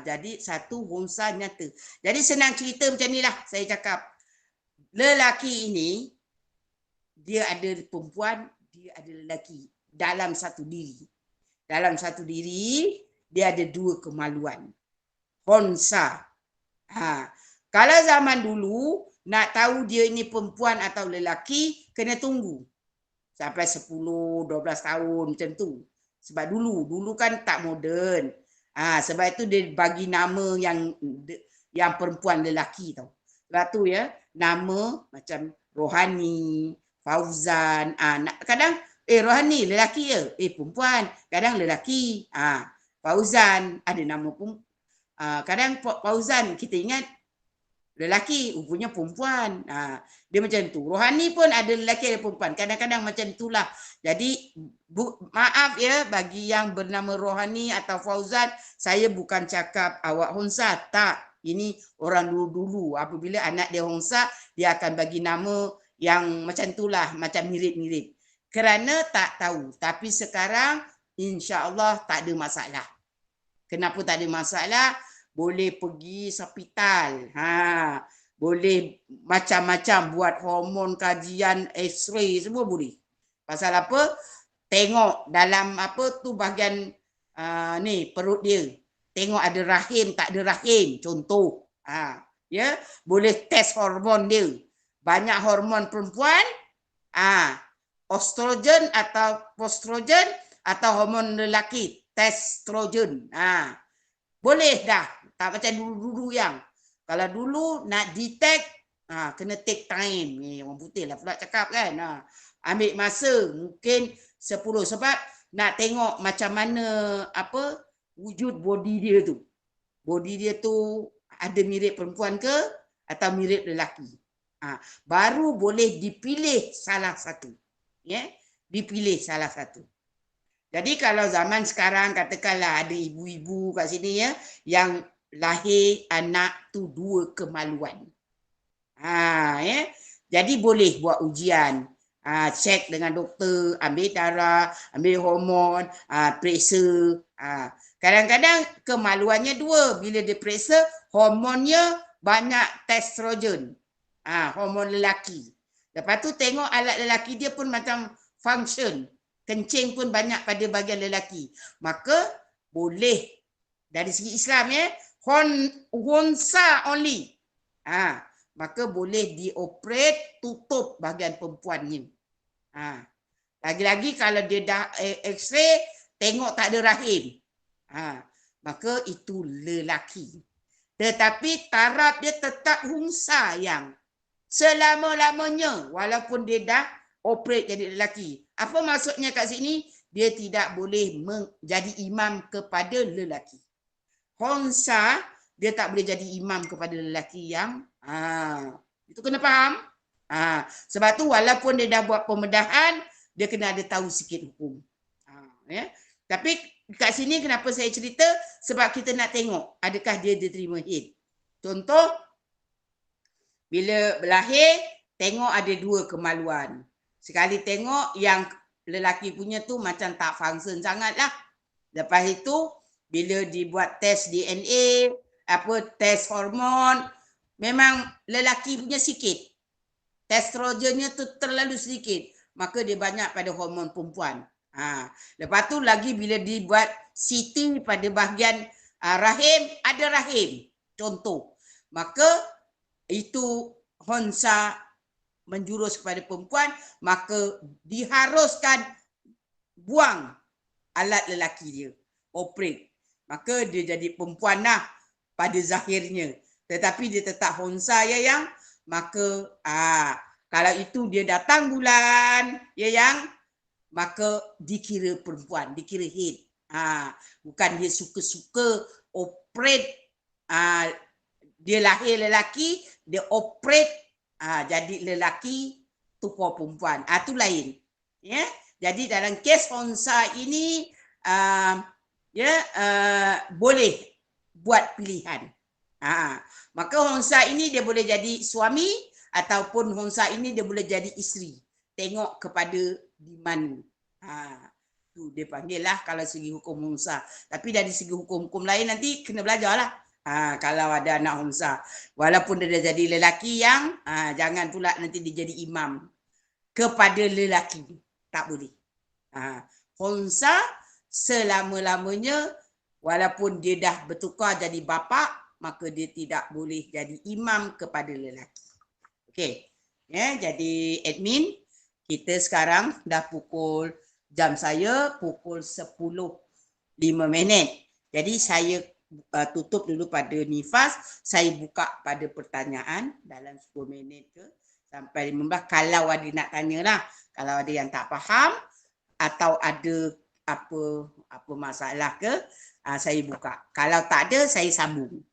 Jadi satu honsa nyata. Jadi senang cerita macam inilah saya cakap. Lelaki ini, dia ada perempuan, dia ada lelaki. Dalam satu diri. Dalam satu diri, dia ada dua kemaluan. Honsa. Kalau zaman dulu, nak tahu dia ini perempuan atau lelaki, kena tunggu. Sampai 10, 12 tahun macam tu. Sebab dulu kan tak moden. Sebab itu dia bagi nama yang perempuan lelaki tau. Sebab tu ya, nama macam Rohani, Fauzan. Kadang, Rohani lelaki ya? Perempuan. Kadang lelaki. Fauzan, ada nama pun. Kadang Fauzan, kita ingat lelaki, rupanya perempuan. Dia macam tu. Rohani pun ada lelaki, ada perempuan. Kadang-kadang macam itulah. Jadi, maaf ya bagi yang bernama Rohani atau Fauzan, saya bukan cakap awak Honsa. Tak. Ini orang dulu-dulu. Apabila anak dia Honsa, dia akan bagi nama yang macam itulah. Macam mirip-mirip. Kerana tak tahu. Tapi sekarang, insya-Allah tak ada masalah. Kenapa tak ada masalah? boleh pergi hospital. Boleh macam-macam buat hormon, kajian, X-ray semua boleh. Pasal apa? Tengok dalam apa tu bahagian ni perut dia. Tengok ada rahim tak ada rahim, contoh. Ya, boleh test hormon dia. Banyak hormon perempuan, estrogen atau prostrogen atau hormon lelaki, testosteron. Boleh dah. Tak macam dulu-dulu yang. Kalau dulu nak detect, kena take time. Ni orang putih lah pula cakap kan. Ambil masa mungkin 10 sebab nak tengok macam mana apa wujud body dia tu. Body dia tu ada mirip perempuan ke atau mirip lelaki. Baru boleh dipilih salah satu. Dipilih salah satu. Jadi kalau zaman sekarang katakanlah ada ibu-ibu kat sini yang lahir anak tu 2 kemaluan. Jadi boleh buat ujian. Cek dengan doktor, ambil darah, ambil hormon, periksa. Kadang-kadang kemaluannya 2. Bila dia periksa, hormonnya banyak testosteron. Hormon lelaki. Lepas tu tengok alat lelaki dia pun macam function. Kencing pun banyak pada bahagian lelaki. Maka boleh dari segi Islam Hunsa only. Maka boleh dioperate tutup bahagian perempuannya. Lagi-lagi kalau dia dah X-ray tengok tak ada rahim. Maka itu lelaki. Tetapi taraf dia tetap hunsa yang selama-lamanya walaupun dia dah operate jadi lelaki. Apa maksudnya kat sini? Dia tidak boleh menjadi imam kepada lelaki. Hunsa dia tak boleh jadi imam kepada lelaki yang itu kena faham. Sebab tu walaupun dia dah buat pembedahan, dia kena ada tahu sikit hukum. Tapi kat sini kenapa saya cerita? Sebab kita nak tengok adakah dia diterima haid. Contoh, bila berlahir, tengok ada 2 kemaluan. Sekali tengok yang lelaki punya tu macam tak function sangat lah. Lepas itu, bila dibuat test DNA, test hormon, memang lelaki punya sikit. Testosteronnya tu terlalu sedikit. Maka dia banyak pada hormon perempuan. Lepas tu lagi bila dibuat CT pada bahagian rahim, ada rahim. Contoh. Maka itu hunsa menjurus kepada perempuan, maka diharuskan buang alat lelaki dia, operate. Maka dia jadi perempuan lah pada zahirnya. Tetapi dia tetap hunsa yang maka kalau itu dia datang bulan yang maka dikira perempuan, dikira haid. Bukan dia suka-suka operate, dia lahir lelaki, dia operate jadi lelaki tupu perempuan. Itu lain. Jadi dalam kes hunsa ini boleh buat pilihan. Maka hunsa ini dia boleh jadi suami ataupun hunsa ini dia boleh jadi isteri. Tengok kepada demand. Tu dia panggil lah kalau segi hukum hunsa. Tapi dari segi hukum-hukum lain nanti kena belajar lah. Kalau ada anak hunsa. Walaupun dia dah jadi lelaki yang jangan pula nanti dia jadi imam kepada lelaki. Tak boleh. Hunsa selama-lamanya walaupun dia dah bertukar jadi bapa, maka dia tidak boleh jadi imam kepada lelaki. Okey. Jadi admin, kita sekarang dah jam saya pukul 10.05. Jadi saya tutup dulu pada nifas. Saya buka pada pertanyaan dalam 10 minit ke sampai 15 kalau ada nak tanya lah. Kalau ada yang tak faham atau ada apa masalah ke, saya buka. Kalau tak ada, saya sambung.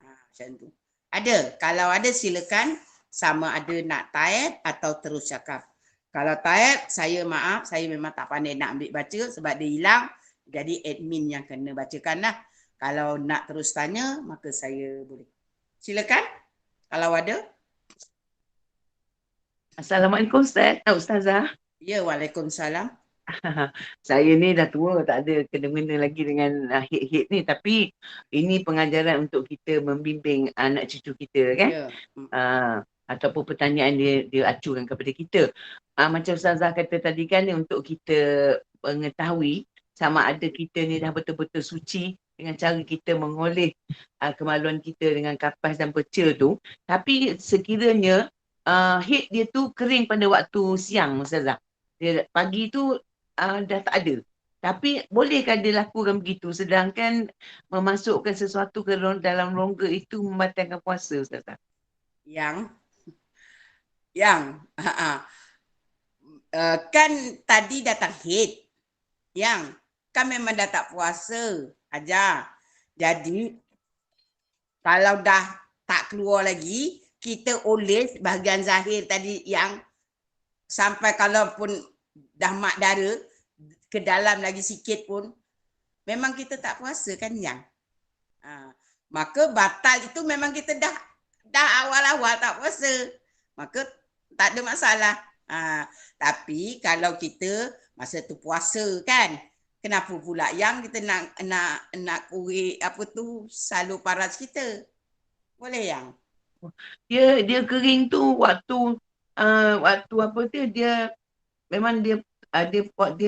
Macam tu. Ada. Kalau ada silakan, sama ada nak tayat atau terus cakap. Kalau tayat, saya maaf, saya memang tak pandai nak ambil baca sebab dia hilang. Jadi admin yang kena bacakan lah. Kalau nak terus tanya, maka saya boleh. Silakan. Kalau ada. Assalamualaikum Ustaz. Ustazah. Ya, waalaikumsalam. Saya ni dah tua, tak ada kena-mena lagi dengan hit-hit ni. Tapi ini pengajaran untuk kita membimbing anak cucu kita kan. Ya. Ataupun pertanyaan dia acukan kepada kita. Macam Ustazah kata tadi kan ni untuk kita mengetahui sama ada kita ni dah betul-betul suci dengan cara kita mengoleh kemaluan kita dengan kapas dan pecel tu. Tapi sekiranya hit dia tu kering pada waktu siang Ustazah. Dia pagi tu dah tak ada. Tapi bolehkah dia lakukan begitu sedangkan memasukkan sesuatu ke dalam rongga itu membatalkan puasa Ustazah? Yang kan tadi datang hit. Yang kan memang dah tak puasa aja. Jadi kalau dah tak keluar lagi, kita oles bahagian zahir tadi yang sampai kalaupun dah mak dara ke dalam lagi sikit pun memang kita tak puasa kan yang. Maka batal itu memang kita dah awal-awal tak puasa. Maka tak ada masalah. Tapi kalau kita masa tu puasa kan, kenapa pula yang kita nak kuih apa tu salur paras kita? Boleh yang? Dia kering tu waktu apa tu dia memang dia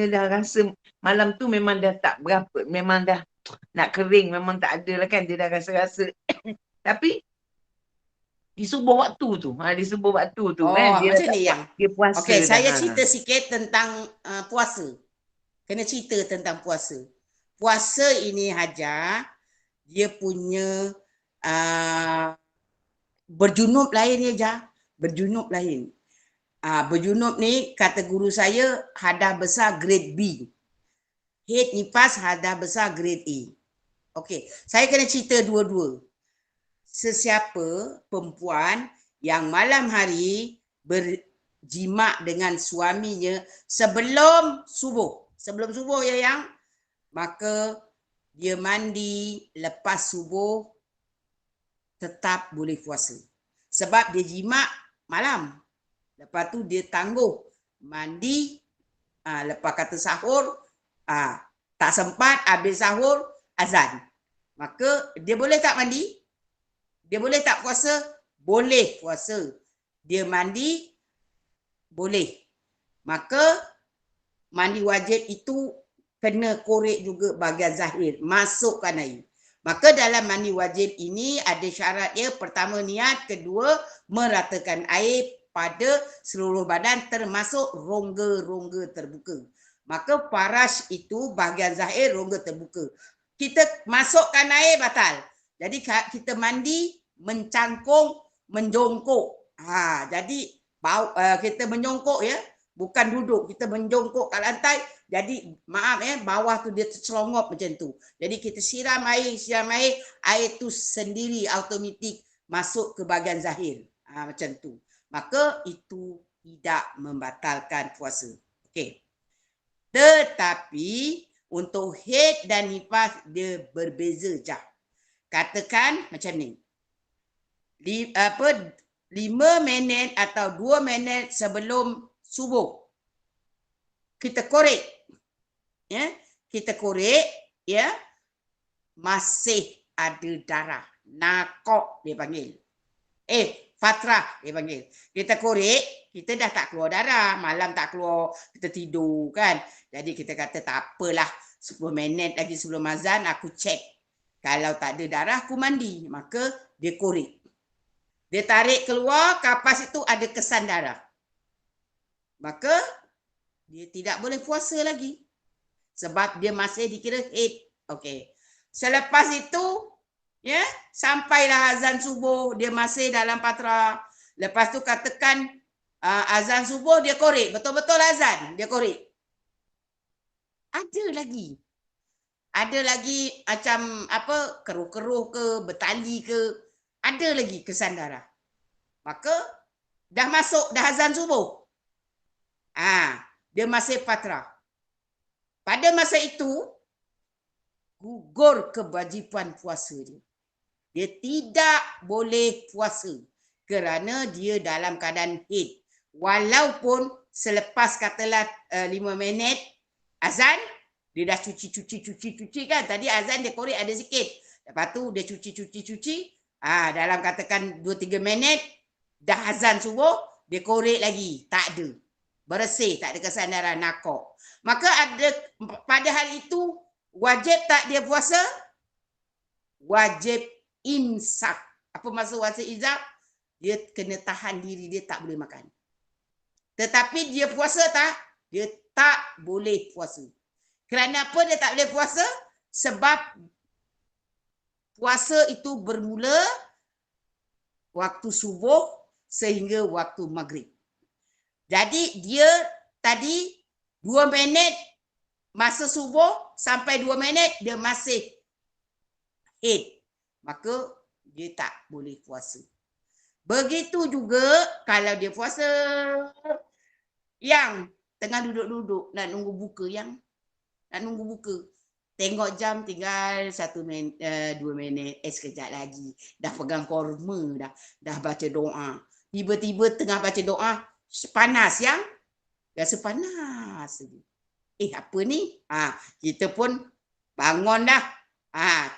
dah rasa malam tu memang dah tak berapa, memang dah nak kering, memang tak ada lah kan, dia dah rasa-rasa. Tapi di subuh waktu tu, kan dia macam ni yang. dia puasa. Okey, saya cerita sikit tentang puasa. Kena cerita tentang puasa. Puasa ini Hajar, dia punya berjunub lain ya Hajar. Berjunub lain. Berjunub ni kata guru saya hadah besar grade B. Haid nifas hadah besar grade A. Okey, saya kena cerita dua-dua. Sesiapa perempuan yang malam hari berjimak dengan suaminya sebelum subuh ya yang, maka dia mandi lepas subuh tetap boleh puasa. Sebab dia jimak malam. Lepas tu dia tangguh mandi, lepas kata sahur, tak sempat habis sahur azan. Maka dia boleh tak mandi? Dia boleh tak puasa? Boleh puasa. Dia mandi? Boleh. Maka mandi wajib itu kena korek juga bahagian zahir. Masukkan air. Maka dalam mandi wajib ini ada syarat dia. Pertama niat. Kedua meratakan air pada seluruh badan termasuk rongga-rongga terbuka. Maka paras itu bahagian zahir rongga terbuka. Kita masukkan air batal. Jadi kita mandi mencangkung, menjongkok. Jadi kita menjongkok ya, bukan duduk. Kita menjongkok ke lantai. Jadi maaf ya, bawah tu dia terselongop macam tu. Jadi kita siram air tu sendiri automatik masuk ke bahagian zahir. Macam tu. Maka itu tidak membatalkan puasa. Okey. Tetapi untuk haid dan nifas dia berbeza je. Katakan macam ni. 5 minit atau 2 minit sebelum subuh kita korek ya, masih ada darah, nakok dia panggil, fatrah dia panggil. Kita korek, kita dah tak keluar darah, malam tak keluar, kita tidur kan. Jadi kita kata tak apalah, 10 minit lagi sebelum azan aku cek, kalau tak ada darah aku mandi. Maka dia korek, dia tarik keluar, kapas itu ada kesan darah. Maka dia tidak boleh puasa lagi. Sebab dia masih dikira haid. Okey. Selepas itu, ya, sampailah azan subuh, dia masih dalam patra. Lepas tu katakan azan subuh dia korek. Betul-betul azan dia korek. Ada lagi macam apa, keruh-keruh ke, bertali ke, ada lagi kesan darah. Maka dah masuk dah azan subuh. Dia masih fatrah. Pada masa itu gugur kewajipan puasa dia. Dia tidak boleh puasa kerana dia dalam keadaan haid. Walaupun selepas katalah 5 minit azan, dia dah cuci kan. Tadi azan dia korek ada sikit. Lepas tu dia cuci. Dalam katakan 2-3 minit, dah azan subuh, dia korek lagi. Tak ada. Bersih, tak ada kesandaran nakok. Maka ada pada hal itu, wajib tak dia puasa? Wajib imsak. Apa maksud wajib imsak? Dia kena tahan diri, dia tak boleh makan. Tetapi dia puasa tak? Dia tak boleh puasa. Kerana apa dia tak boleh puasa? Sebab puasa itu bermula waktu subuh sehingga waktu maghrib. Jadi dia tadi 2 minit masa subuh sampai 2 minit dia masih haid. Maka dia tak boleh puasa. Begitu juga kalau dia puasa yang tengah duduk-duduk nak nunggu buka, tengok jam tinggal 1 minit, 2 minit, sekejap lagi dah pegang korma dah baca doa. Tiba-tiba tengah baca doa panas yang rasa panas. Apa ni? Kita pun bangun dah.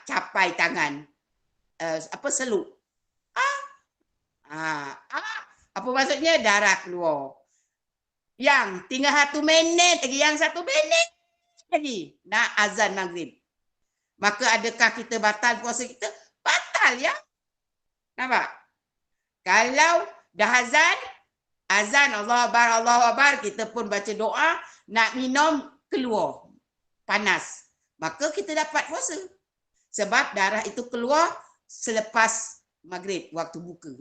Capai tangan. Seluk. Apa maksudnya? Darah keluar. Yang tinggal 1 minit lagi, yang 1 minit lagi nak azan maghrib. Maka adakah kita batal puasa kita? Batal ya. Nampak? Kalau dah azan Allah Akbar, kita pun baca doa, nak minum keluar panas. Maka kita dapat puasa. Sebab darah itu keluar selepas maghrib, waktu buka.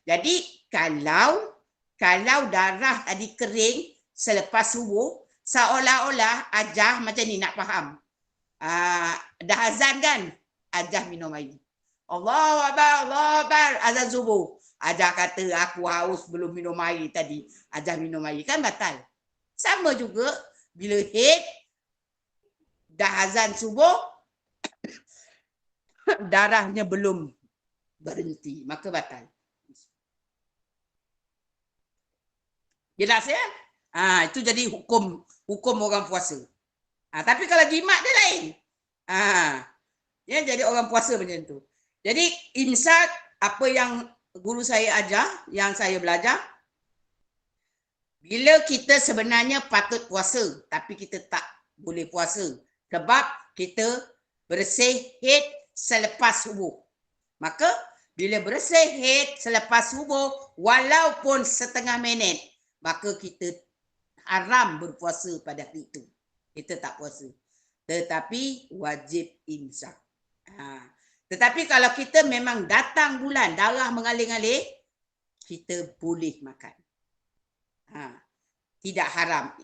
Jadi kalau darah tadi kering selepas subuh, seolah-olah ajah macam ni nak faham. Dah azan kan? Ajah minum air. Allahu Akbar, azan subuh. Ajah kata aku haus belum minum air tadi. Ajah minum air, kan batal. Sama juga bila haid, dah azan subuh, darahnya belum berhenti, maka batal. Jelas ya? Itu jadi hukum orang puasa. Tapi kalau jimat dia lain. Jadi orang puasa macam tu. Jadi imsak, apa yang guru saya ajar, yang saya belajar, bila kita sebenarnya patut puasa, tapi kita tak boleh puasa sebab kita bersih haid selepas subuh. Maka bila bersih haid selepas subuh, walaupun setengah minit, maka kita haram berpuasa pada hari itu. Kita tak puasa. Tetapi wajib imsak. Tetapi kalau kita memang datang bulan, darah mengalir-ngalir, kita boleh makan. Tidak haram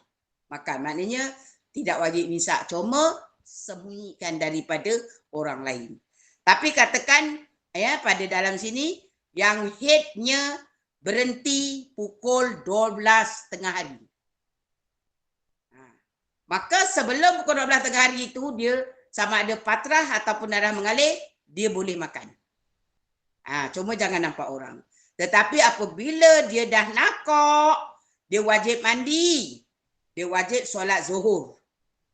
makan. Maknanya tidak wajib imsak. Cuma sembunyikan daripada orang lain. Tapi katakan pada dalam sini yang haidnya berhenti pukul 12 tengah hari. Maka sebelum pukul 12 tengah hari itu, dia sama ada patrah ataupun darah mengalir, dia boleh makan. Cuma jangan nampak orang. Tetapi apabila dia dah nakok, dia wajib mandi. Dia wajib solat zuhur.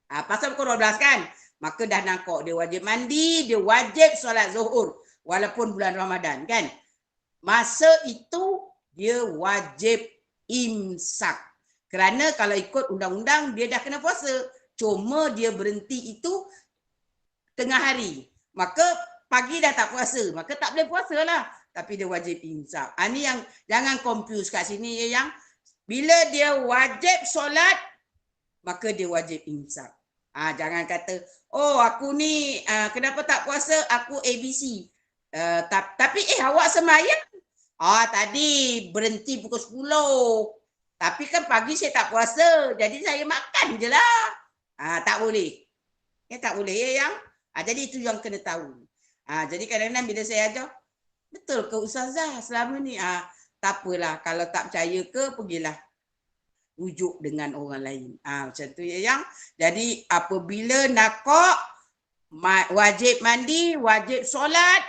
Pasal pukul 12 kan? Maka dah nakok, dia wajib mandi, dia wajib solat zuhur. Walaupun bulan Ramadan kan? Masa itu dia wajib imsak. Kerana kalau ikut undang-undang dia dah kena puasa. Cuma dia berhenti itu tengah hari. Maka pagi dah tak puasa. Maka tak boleh puasa lah. Tapi dia wajib imsak. Ini yang jangan confuse kat sini yang bila dia wajib solat, maka dia wajib imsak. Jangan kata, oh aku ni kenapa tak puasa? Aku ABC. Tapi awak semayang? Tadi berhenti pukul 10. Tapi kan pagi saya tak puasa. Jadi saya makan je lah. Tak boleh. Tak boleh ya yang. Jadi itu yang kena tahu. Jadi kadang-kadang bila saya ajar, betul ke Ustazah selama ni? Tak apalah. Kalau tak percaya ke, pergilah rujuk dengan orang lain. Macam tu ya yang. Jadi apabila nakok, wajib mandi, wajib solat,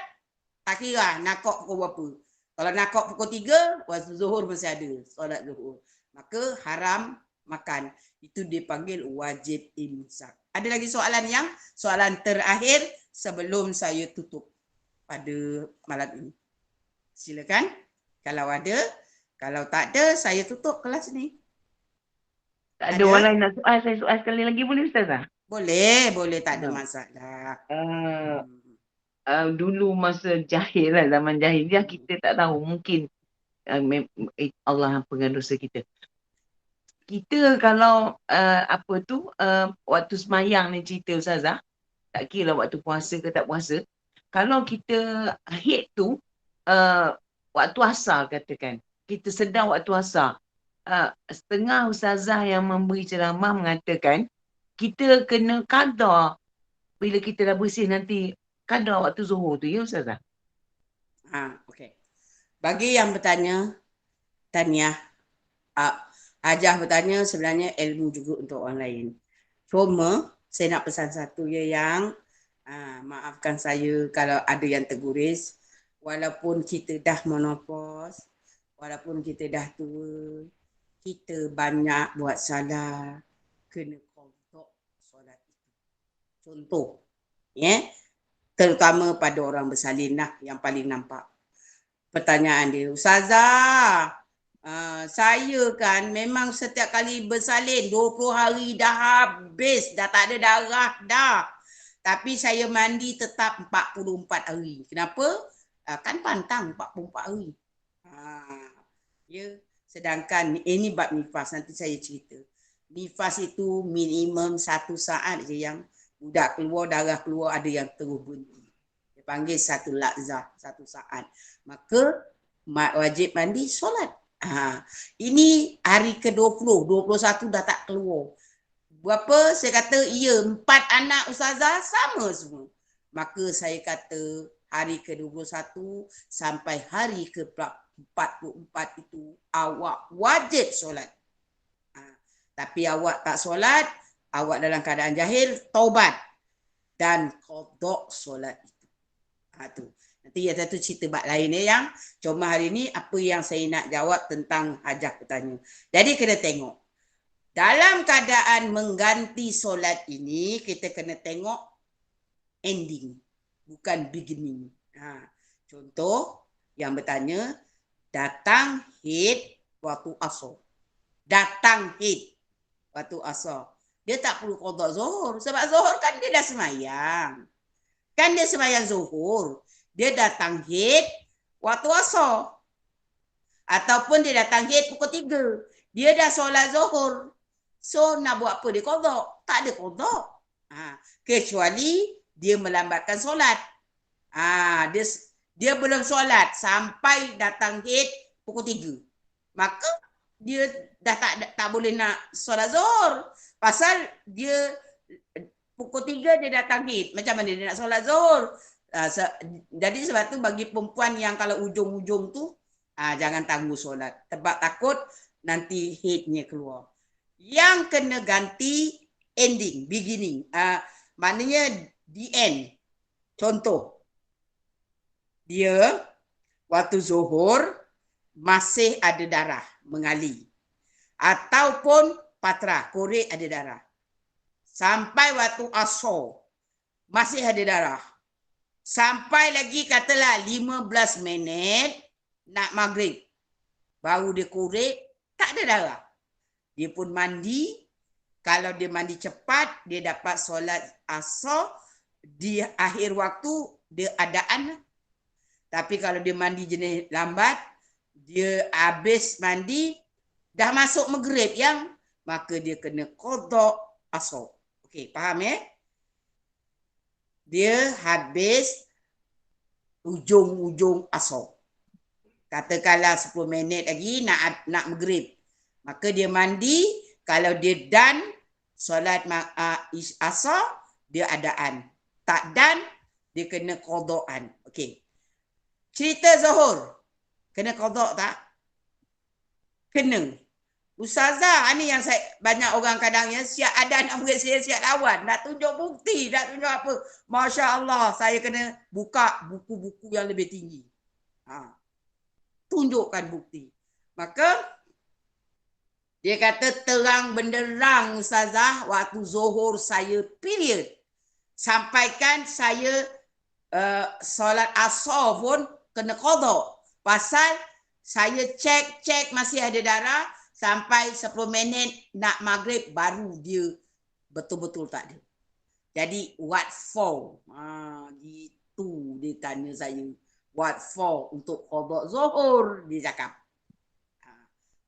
tak kira nakok pukul berapa. Kalau nakok pukul 3, waktu zuhur masih ada solat zuhur. Maka haram makan. Itu dipanggil wajib imsak. Ada lagi soalan terakhir sebelum saya tutup pada malam ini. Silakan. Kalau ada, kalau tak ada, saya tutup kelas ni. Tak ada orang lain nak soal, saya soal sekali lagi boleh Ustazah? Boleh, tak ada masalah. Dulu masa jahil lah, zaman jahiliah kita tak tahu, mungkin Allah ampunkan dosa kita. Kita kalau waktu semayang ni cerita Ustazah, tak kira waktu puasa ke tak puasa, kalau kita haid tu waktu asar katakan, kita sedar waktu asar, setengah Ustazah yang memberi ceramah mengatakan kita kena qada bila kita dah bersih nanti, qada waktu zuhur tu, ya Ustazah? Okey. Bagi yang bertanya, tahniah. Hajah bertanya sebenarnya ilmu juga untuk orang lain. Cuma saya nak pesan satu yang maafkan saya kalau ada yang terguris. Walaupun kita dah menopause, walaupun kita dah tua, kita banyak buat salah, kena qada solat itu. Contoh, terutama pada orang bersalin yang paling nampak. Pertanyaan dia, Ustazah, saya kan memang setiap kali bersalin 20 hari dah habis, dah tak ada darah dah. Tapi saya mandi tetap 44 hari. Kenapa? Kan pantang 44 hari. Sedangkan ini bab nifas, nanti saya cerita. Nifas itu minimum 1 saat je yang budak keluar, darah keluar, ada yang terus berhenti. Dia panggil satu lakzah, 1 saat. Maka wajib mandi, solat. Ini hari ke-20, 21 dah tak keluar. Berapa? Saya kata, 4 anak Ustazah sama semua. Maka saya kata hari ke-21 sampai hari ke-44 itu awak wajib solat. Tapi awak tak solat, awak dalam keadaan jahil, taubat dan qada solat itu. Tu. Nanti ada satu cerita bab lain yang cuma hari ni apa yang saya nak jawab tentang hajah bertanya. Jadi kena tengok. Dalam keadaan mengganti solat ini, kita kena tengok ending, bukan beginning. Contoh yang bertanya, datang haid waktu asar. Datang haid waktu asar. Dia tak perlu qada zuhur. Sebab zuhur kan dia dah semayang. Kan dia semayang zuhur. Dia datang haid waktu asar. Ataupun dia datang haid pukul 3. Dia dah solat zuhur. So nak buat apa dia qada? Tak ada qada. Kecuali dia melambatkan solat. Dia belum solat sampai datang haid pukul 3. Maka dia dah tak boleh nak solat zuhur. Pasal dia pukul 3 dia datang haid. Macam mana dia nak solat zuhur? Jadi sebab tu bagi perempuan yang kalau ujung-ujung tu jangan tangguh solat. Sebab takut nanti haidnya keluar. Yang kena ganti ending, beginning. Maknanya the end. Contoh, dia waktu zuhur masih ada darah mengalir. Ataupun patra, korek ada darah. Sampai waktu asar masih ada darah. Sampai lagi katalah 15 minit nak maghrib. Baru dia korek, tak ada darah. Dia pun mandi. Kalau dia mandi cepat, dia dapat solat asar. Di akhir waktu, dia adaan. Tapi kalau dia mandi jenis lambat, dia habis mandi, dah masuk maghrib maka dia kena qada asar. Okey, faham Dia habis ujung-ujung asar. Katakanlah 10 minit lagi nak maghrib. Maka dia mandi, kalau dia done solat asar, dia adaan. Tak done, dia kena qadaan. Okey. Cerita zuhur. Kena qada tak? Kena. Ustazah, ni yang banyak orang kadang siap ada nak murid saya siap lawan, nak tunjuk bukti, nak tunjuk apa. Masya Allah, saya kena buka buku-buku yang lebih tinggi. Tunjukkan bukti. Maka Dia kata terang benderang Ustazah waktu Zuhur saya period. Sampaikan saya solat asar pun kena qada. Pasal saya cek masih ada darah sampai 10 minit nak maghrib baru dia betul-betul tak ada. Jadi what for? Gitu dia tanya saya. What for? Untuk qada Zuhur dia cakap.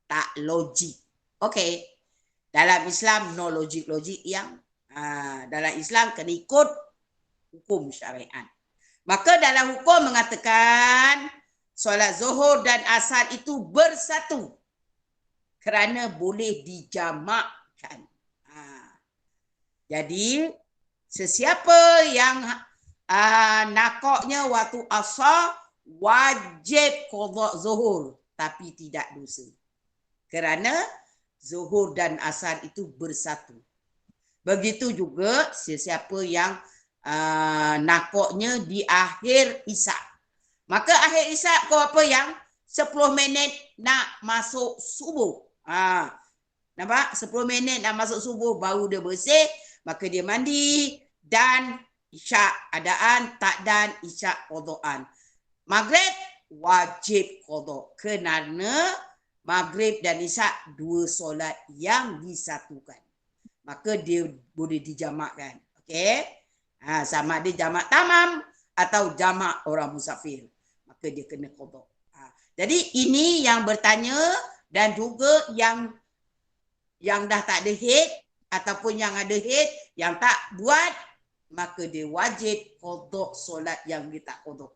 Tak logik. Okey. Dalam Islam no logik-logik yang dalam Islam kena ikut hukum syariat. Maka dalam hukum mengatakan solat Zuhur dan Asar itu bersatu kerana boleh dijamakkan. Jadi sesiapa yang nakoknya waktu Asar wajib qada Zuhur tapi tidak dosa. Kerana Zuhur dan Asar itu bersatu. Begitu juga sesiapa yang nakoknya di akhir Isyak. Maka akhir Isyak kau apa yang 10 minit nak masuk subuh. Nampak? 10 minit nak masuk subuh baru dia bersih. Maka dia mandi dan Isyak adaan, tak dan Isyak qadaan. Maghrib wajib qada kerana Maghrib dan Isyak dua solat yang disatukan. Maka dia boleh dijamakkan. Okey? Sama ada jamak tamam atau jamak orang musafir. Maka dia kena qada. Jadi ini yang bertanya dan juga yang dah tak ada haid ataupun yang ada haid yang tak buat, maka dia wajib qada solat yang dia tak qada.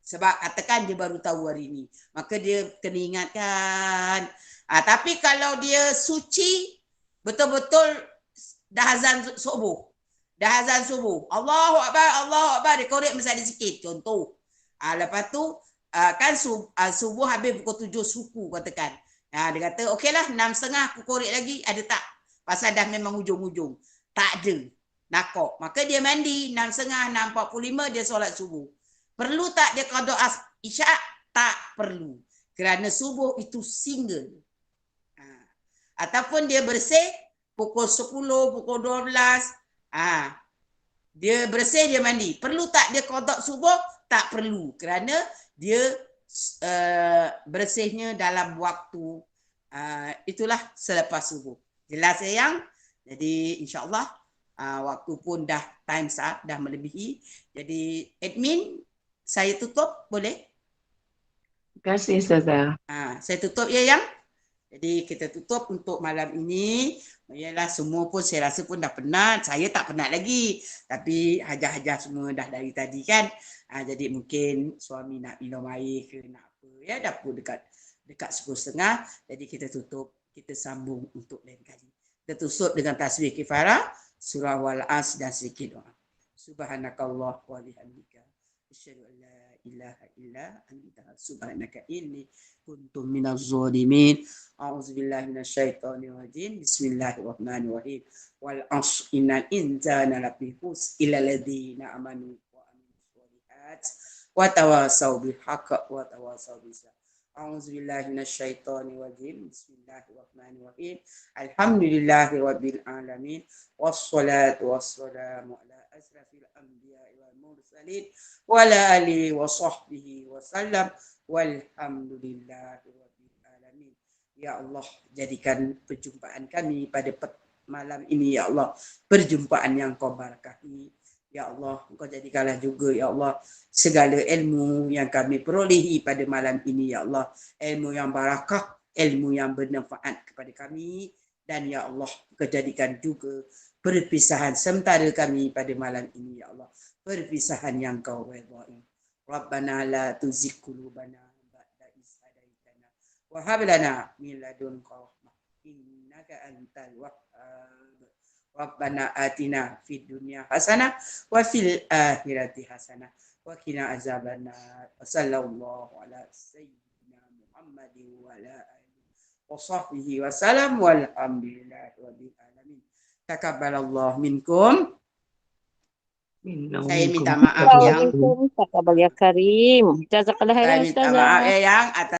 Sebab katakan dia baru tahu hari ini. Maka dia kena ingatkan. Tapi kalau dia suci, betul-betul dah azan subuh. Dah azan subuh. Allahu Akbar. Dia korek mesti ada sikit. Contoh. Lepas tu, kan subuh habis pukul 7 suku katakan. Dia kata, okeylah 6.30 aku korek lagi. Ada tak? Pasal dah memang hujung-hujung. Tak ada. Nakok. Maka dia mandi. 6.30, 6.45 dia solat subuh. Perlu tak dia qada Isyak? Tak perlu. Kerana subuh itu single. Ataupun dia bersih pukul 10, pukul 12. Dia bersih, dia mandi. Perlu tak dia qada subuh? Tak perlu. Kerana dia bersihnya dalam waktu itulah selepas subuh. Jelas sayang? Jadi insyaAllah waktu pun dah time's up, dah melebihi. Jadi admin, saya tutup boleh? Terima kasih Ustazah. Saya tutup ya yang. Jadi kita tutup untuk malam ini. Yalah semua pun saya rasa pun dah penat. Saya tak penat lagi. Tapi hajah-hajah semua dah dari tadi kan. Jadi mungkin suami nak minum air ke nak apa. Ya dapur dekat 10.30. Jadi kita tutup. Kita sambung untuk lain kali. Kita tutup dengan tasbih kifarah. Surah Wal-As dan sedikit doa. Subhanakallah wa bihamdika. Asyhadu an la ilaha illa anta subhanaka inni kuntu minaz zalimin. A'udzubillahi minasyaitonir rajim. Bismillahirrahmanirrahim. Wal 'ashr innal insana lafi khusr illa alladziina amanu wa amilus sholihat wa tawasaw bil haqqi wa tawasaw bis sabr. A'udzubillahi minasyaitonir rajim. Bismillahirrahmanirrahim. Alhamdulillahi rabbil alamin. Wassalatu wassalamu ala asrafil anbiya'i wal mursalin wa ala alihi wa sahbihi wa sallam walhamdulillahi rabbil alamin. Ya Allah, jadikan perjumpaan kami pada malam ini ya Allah perjumpaan yang kau berkahi. Ya Allah, engkau jadikanlah juga ya Allah segala ilmu yang kami perolehi pada malam ini ya Allah, ilmu yang barakah, ilmu yang bermanfaat kepada kami, dan ya Allah engkau jadikan juga perpisahan sementara kami pada malam ini ya Allah, perpisahan yang kau redai. Rabbana la tuzigh qulubana ba'da idh hadaitana wa hab lana min ladunka rahmah innaka antal wahhab. Rabbana atina fid dunya hasanah wa fil akhirati hasanah wa qina azabannar. Sallallahu ala sayyidina Muhammadin wa ala alihi wa sahbihi wa salam walhamdulillahi rabbil alamin. Takabbalallahu minkum. Saya minta maaf yang Takabbal ya Karim. Jazakallah khairan saya minta Ustazah. maaf yang atas